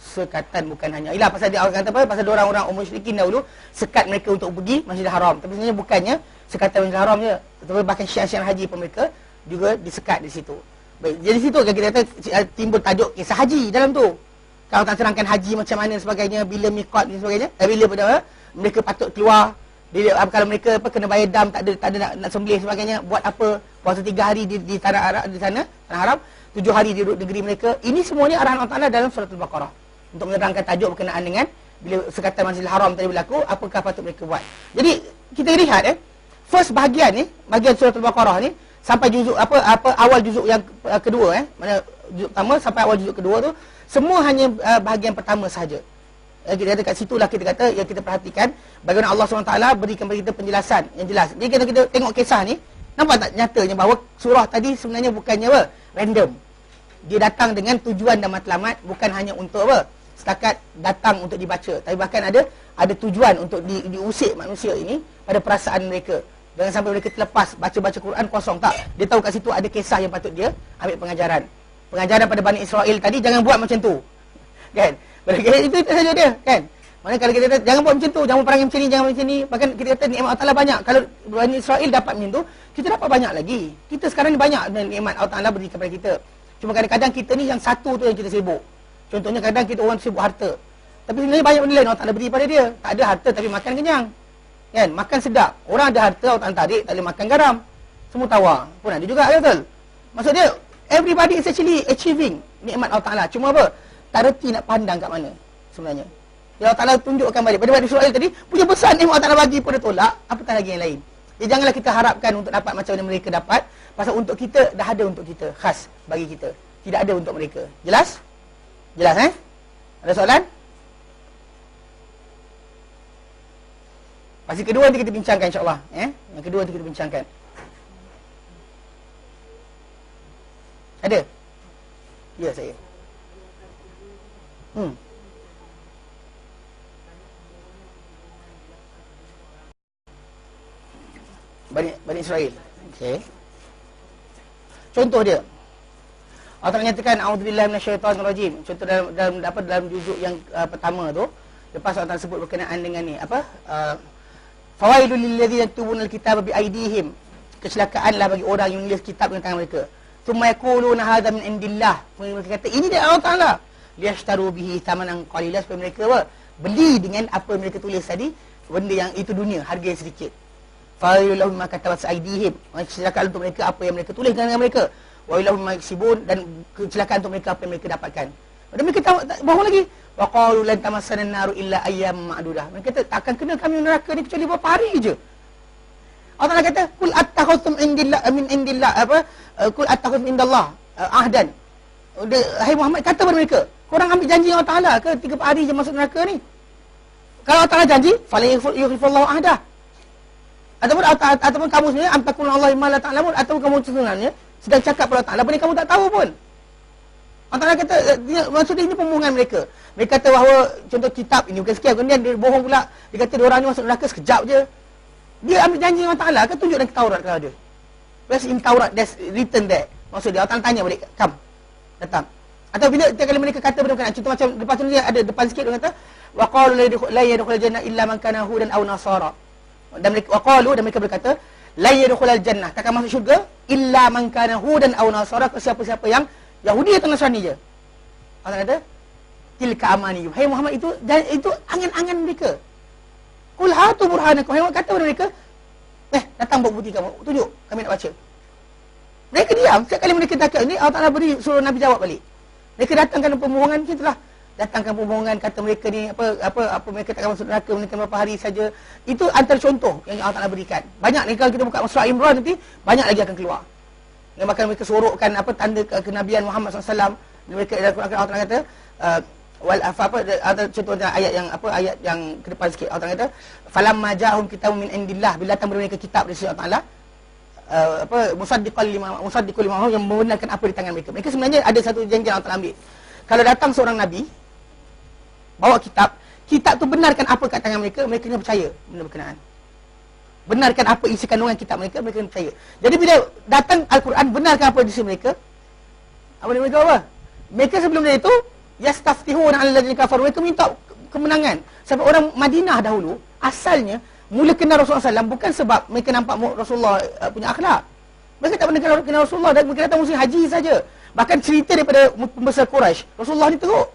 sekatan bukan hanya ialah pasal dia orang kata apa? Pasal orang-orang musyrikin dahulu sekat mereka untuk pergi Masjidil Haram. Tapi sebenarnya bukannya sekatan Masjidil Haram je, tetapi bahkan syiar haji pun mereka juga disekat di situ. Baik, jadi situ kan kita kata timbul tajuk kisah haji dalam tu. Kalau tak terangkan haji macam mana sebagainya, bila miqat dan sebagainya, bila pada mereka patut keluar, kalau mereka kena bayar dam, tak ada nak sembelih sebagainya, buat apa? Puasa 3 hari di tanah Arab, di sana tanah Haram, 7 hari di negeri mereka. Ini semuanya arahan Allah Taala dalam surah Al-Baqarah untuk menerangkan tajuk berkenaan dengan bila sekatan Masjidil Haram tadi berlaku, apakah patut mereka buat. Jadi kita lihat first bahagian surah Al-Baqarah ni sampai juzuk awal juzuk yang kedua mana juzuk pertama sampai awal juzuk kedua tu semua hanya bahagian pertama sahaja. Kita kata kat situlah kita kata yang kita perhatikan bagaimana Allah SWT berikan kepada kita penjelasan yang jelas. Jadi kalau kita tengok kisah ni, nampak tak nyatanya bahawa surah tadi sebenarnya bukannya random. Dia datang dengan tujuan dan matlamat, bukan hanya untuk setakat datang untuk dibaca, tapi bahkan ada tujuan untuk diusik manusia ini pada perasaan mereka. Jangan sampai mereka terlepas baca-baca Quran kosong, tak. Dia tahu kat situ ada kisah yang patut dia ambil pengajaran. Pengajaran pada Bani Israel tadi, jangan buat macam tu. Kan? Itu saja dia, kan? Maknanya kalau kita kata jangan buat macam tu, jangan perangai macam ni, jangan macam ni. Bahkan kita kata nikmat Allah Taala banyak. Kalau Bani Israel dapat macam tu, kita dapat banyak lagi. Kita sekarang ni banyak nikmat Allah Taala beri kepada kita. Cuma kadang-kadang kita ni yang satu tu yang kita sibuk. Contohnya kadang kita orang sibuk harta. Tapi sebenarnya banyak benda lain Allah Taala beri pada dia. Tak ada harta tapi makan kenyang. Kan? Makan sedap. Orang ada harta, Allah Taala tarik, tak boleh makan garam. Semua tawar. Pun ada juga, betul? Maksud dia, everybody is actually achieving nikmat Allah Taala. Cuma apa? Tak reti nak pandang kat mana sebenarnya. Ya Allah Ta'ala tunjukkan balik. Pada Israel tadi, punya besar ni Allah Ta'ala bagi pun dia tolak. Apatah lagi yang lain. Jadi janganlah kita harapkan untuk dapat macam mana mereka dapat. Pasal untuk kita, dah ada untuk kita. Khas bagi kita. Tidak ada untuk mereka. Jelas? Jelas Ada soalan? Pasti kedua nanti kita bincangkan insyaAllah. Yang kedua nanti kita bincangkan. Ada? Ya, saya. Bani Israel. Okey. Contoh dia. Allah Taala nyatakan a'udzubillahi minasyaitonirrajim. Contoh dalam juzuk yang pertama tu, lepas Allah Taala sebut berkenaan dengan ni, fawailul lil ladzina yaktubuna al-kitaba bi aydihim. Kecelakaanlah bagi orang yang menulis kitab dengan tangan mereka. Tsumma yaquluna hadza min indillah. Mereka kata ini dari Allah Taala. Liyashtaru bihi thamanan qalilan, supaya mereka beli dengan apa mereka tulis tadi, benda yang itu dunia, harga yang sedikit. Fawailul ma katabat aydihim. Kecelakaan untuk mereka apa yang mereka tulis dengan mereka. Wa ilahum ma yaksibun, dan kecelakaan untuk mereka apa yang mereka dapatkan. Dan mereka bohong lagi. Wa qalu lan tamassana an-naru illa ayyam ma'dudah. Mereka kata tak akan kena kami neraka ni kecuali beberapa hari je. Allah Taala kata kul attakhadtum indillah min indillah kul attakhadtum indallah ahdan. Hai Muhammad, kata kepada mereka, korang ambil janji Allah Taala ke 3 hari je masuk neraka ni? Kalau Allah Taala janji, fala yukhlifullahu ahdah. Ataupun kamu sebenarnya antakun Allah ma la ta'lamun, ataupun kamu sebenarnya sedang cakap pada Allah Taala apa yang kamu tak tahu pun. Allah Taala kata maksudnya ini pembohongan mereka. Mereka kata bahawa contoh kitab ini bukan sekian, kemudian dia bohong pula. Dia kata diorang ni masuk neraka sekejap je. Dia ambil janji Allah Taala ke tunjuk dalam Taurat kalau ada. Where's in Taurat that's written there. Maksud dia Allah Taala tanya balik, "Kam datang." Atau bila kali mereka kata benda-benda contoh macam lepas tu dia ada depan sikit dia kata wa qalu la yadkhulul jannah illa man kana hudan aw nasara. Dan mereka waqalu, dan mereka berkata la yadkhulul jannah, takkan masuk syurga illa man kana hudan aw nasara, siapa-siapa yang Yahudi atau Nasrani je. Allah kata tilka amani. Hai Muhammad, itu angan-angan mereka. Qul hatu burhanakum. Muhammad kata kepada mereka, datang bawa bukti kamu, tunjuk, kami nak baca. Mereka diam. Setiap kali mereka cakap ni, Allah Ta'ala beri suruh Nabi jawab balik. Mereka datangkan pembohongan macam itulah. Datangkan pembohongan, kata mereka ni apa mereka takkan masuk neraka, mereka berapa hari saja. Itu antara contoh yang Allah Ta'ala berikan. Banyak ni kalau kita buka surah Imran nanti, banyak lagi akan keluar. Yang bahkan mereka sorokkan tanda kenabian Muhammad SAW. Mereka dalam Quran Allah Ta'ala kata ada contohnya ayat yang ke depan sikit. Allah Ta'ala kata falamma ja'ahum kitabun min indillah, bila datang kepada mereka kitab dari sisi Allah Ta'ala, musaddiqul lima yang membenarkan apa di tangan mereka. Mereka sebenarnya ada satu janji Allah Ta'ala ambil. Kalau datang seorang nabi bawa kitab tu benarkan apa kat tangan mereka, mereka kena percaya benda berkenaan. Benarkan apa isi kandungan kitab mereka, mereka kena percaya. Jadi bila datang Al-Quran benarkan apa isi mereka, apa mereka apa? Mereka sebelum dia itu yastaftihuna 'alal ladzina kafaru, mereka minta kemenangan. Sebab orang Madinah dahulu asalnya mula kenal Rasulullah SAW bukan sebab mereka nampak Rasulullah punya akhlak. Mereka tak pernah kenal Rasulullah, dan mereka datang musim haji saja. Bahkan cerita daripada pembesar Quraisy, Rasulullah ni teruk.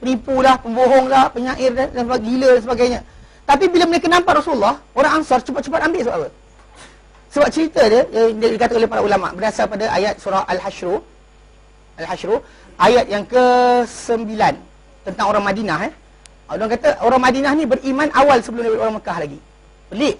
Penipu lah, pembohong lah, penyair dan gila dan sebagainya. Tapi bila mereka nampak Rasulullah, orang Ansar cepat-cepat ambil sebab apa? Sebab cerita dia, yang dikatakan oleh para ulama' berdasar pada ayat surah Al-Hasyr, ayat yang ke-9 tentang orang Madinah. Orang kata orang Madinah ni beriman awal sebelum daripada orang Mekah lagi. Pelik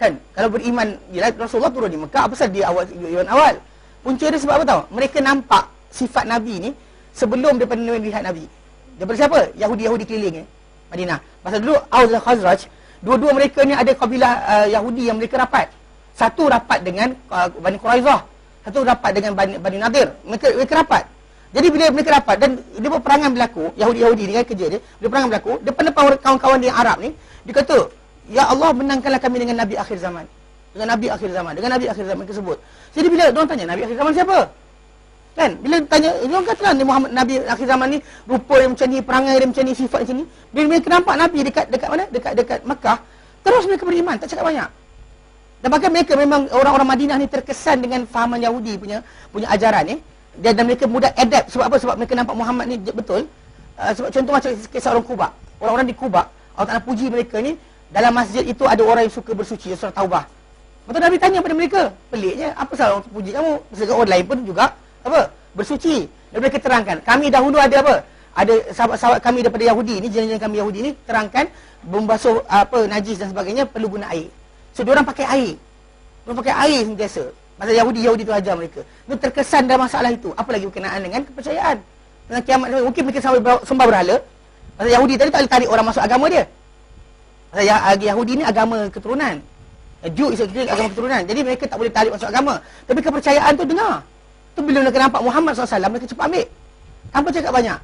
kan? Kalau beriman, Rasulullah turun di Mekah, apa pasal dia beriman awal? Punca dia sebab apa tahu? Mereka nampak sifat Nabi ni sebelum daripada melihat Nabi. Daripada siapa? Yahudi-Yahudi keliling Madinah. Pasal dulu Aus dan Khazraj, dua-dua mereka ni ada kabilah Yahudi yang mereka rapat. Satu rapat dengan Bani Quraizah, satu rapat dengan Bani Nadir. Mereka rapat. Jadi bila mereka rapat dan dia buat perangan berlaku, Yahudi ni kan kerja dia, bila perangan berlaku, depan-depan kawan-kawan dia yang Arab ni, dia kata, "Ya Allah, menangkanlah kami dengan Nabi akhir zaman." Dengan Nabi akhir zaman, dengan Nabi akhir zaman tersebut. Jadi bila diorang tanya, Nabi akhir zaman siapa? Kan? Bila tanya, diorang katalah Muhammad Nabi akhir zaman ni, rupa dia macam ni, perangai dia macam ni, sifat macam ni. Bila mereka nampak Nabi dekat mana? Dekat Mekah, terus mereka beriman, tak cakap banyak. Dan bahkan mereka memang orang-orang Madinah ni terkesan dengan fahaman Yahudi punya ajaran ni. Dan mereka mudah adapt. Sebab apa? Sebab mereka nampak Muhammad ni betul. Sebab contoh macam kisah orang Quba. Orang-orang di Quba, Allah Ta'ala puji mereka ni, dalam masjid itu ada orang yang suka bersuci, surah Taubah. Betul Nabi tanya pada mereka, peliknya, apa salah orang puji kamu? Sedangkan orang lain pun juga bersuci. Dan mereka terangkan, kami dahulu ada apa? Ada sahabat-sahabat kami daripada Yahudi ni, jiran-jiran kami Yahudi ni, terangkan membasuh najis dan sebagainya perlu guna air. So diorang pakai air. Diorang pakai air sentiasa. Pasal Yahudi tu ajar mereka. Itu terkesan dalam masalah itu. Apa lagi berkenaan dengan kepercayaan. Dengan kiamat, mungkin mereka sembah berhala. Pasal Yahudi tadi tak boleh tarik orang masuk agama dia. Pasal Yahudi ni agama keturunan. Jew is agama keturunan. Jadi mereka tak boleh tarik masuk agama. Tapi kepercayaan tu dengar. Tu bila mereka nampak Muhammad SAW, mereka cepat ambil. Tanpa cakap banyak.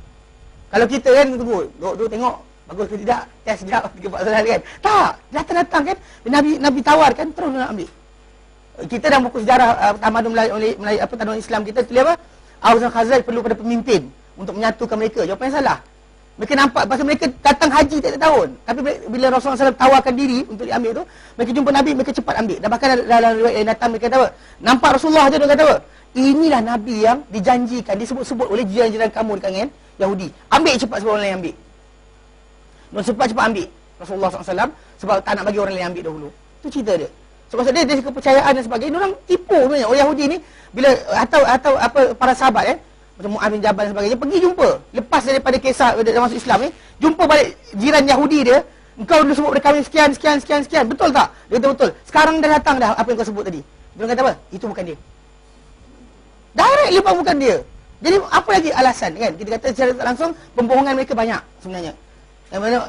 Kalau kita kan tunggu, duduk tengok bagus ke tidak, test sekejap 3-4 soalan kan. Tak, datang kan, Nabi tawarkan, terus nak ambil. Kita dalam buku sejarah tamadun Melayu tamadun Islam kita tulis apa? Aus dan Khazraj perlu pada pemimpin untuk menyatukan mereka. Jawapan yang salah. Mereka nampak pasal mereka datang haji tiap tahun. Tapi bila Rasulullah SAW tawarkan diri untuk diambil tu, mereka jumpa Nabi, mereka cepat ambil. Dan bahkan dalam riwayat yang datang mereka kata apa? Nampak Rasulullah je dia kata apa? Inilah Nabi yang dijanjikan, disebut-sebut oleh jiran-jiran kamu di kalangan Yahudi. Ambil cepat sebab orang lain ambil. Dan cepat-cepat ambil Rasulullah SAW sebab tak nak bagi orang lain ambil dahulu. Itu cerita dia. Sebab dia dari kepercayaan dan sebagainya, orang tipu sebenarnya. Orang Yahudi ni bila atau para sahabat macam Mu'adz bin Jabal dan sebagainya pergi jumpa lepas daripada kisah dia masuk Islam ni, jumpa balik jiran Yahudi dia, engkau dulu sebut kami sekian, betul tak? Dia kata betul. Sekarang dah datang dah apa yang kau sebut tadi. Dia kata apa? Itu bukan dia. Direct lepas bukan dia. Jadi apa lagi alasan kan? Kita kata secara tak langsung pembohongan mereka banyak sebenarnya.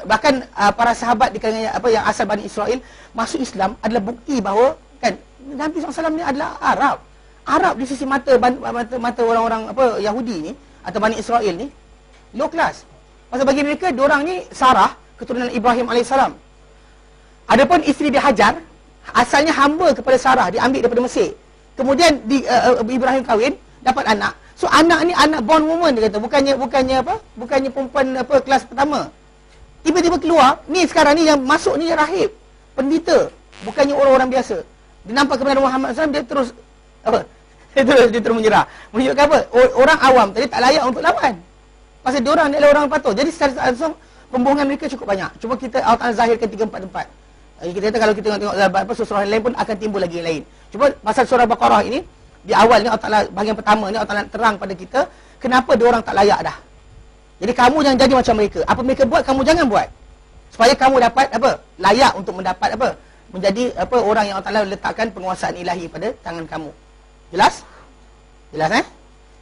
Bahkan para sahabat di kalangan yang asal Bani Israel masuk Islam adalah bukti bahawa kan Nabi SAW ni adalah Arab di sisi mata orang-orang Yahudi ni atau Bani Israel ni low class. Pasal bagi mereka diorang ni Sarah keturunan Ibrahim AS. Adapun isteri dia Hajar asalnya hamba kepada Sarah, diambil daripada Mesir. Kemudian Ibrahim kahwin, dapat anak. So anak ni anak born woman dia kata, bukannya perempuan kelas pertama. Tiba-tiba keluar, ni sekarang ni yang masuk ni rahib, pendeta, bukannya orang-orang biasa. Dia nampak kepada Muhammad SAW, dia terus dia terus menyerah. Menunjukkan apa? Orang awam tadi tak layak untuk lawan. Pasal diorang ni adalah orang patut. Jadi secara langsung pembohongan mereka cukup banyak. Cuma kita Allah Ta'ala zahirkan 3-4 tempat. Kita kata kalau kita tengok surah yang lain pun akan timbul lagi yang lain. Cuma pasal surah Baqarah ini, di awal ni Allah Ta'ala, bahagian pertama ni Allah Ta'ala terang pada kita kenapa dia orang tak layak dah. Jadi kamu jangan jadi macam mereka. Apa mereka buat, kamu jangan buat. Supaya kamu dapat apa? Layak untuk mendapat apa? Menjadi apa? Orang yang Allah Ta'ala letakkan penguasaan ilahi pada tangan kamu. Jelas? Jelas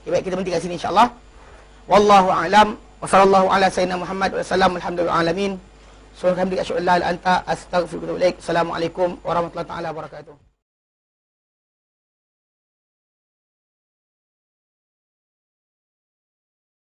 Okay, baik, kita berhenti kat sini insya-Allah. Wallahu a'lam. Wa sallallahu ala sayyidina Muhammad wa sallam alhamdulillahi alamin. Subhanaka wa bihamdika asyhadu an la ilaha illa anta astaghfiruka wa atubu ilaik. Assalamualaikum warahmatullahi taala wabarakatuh.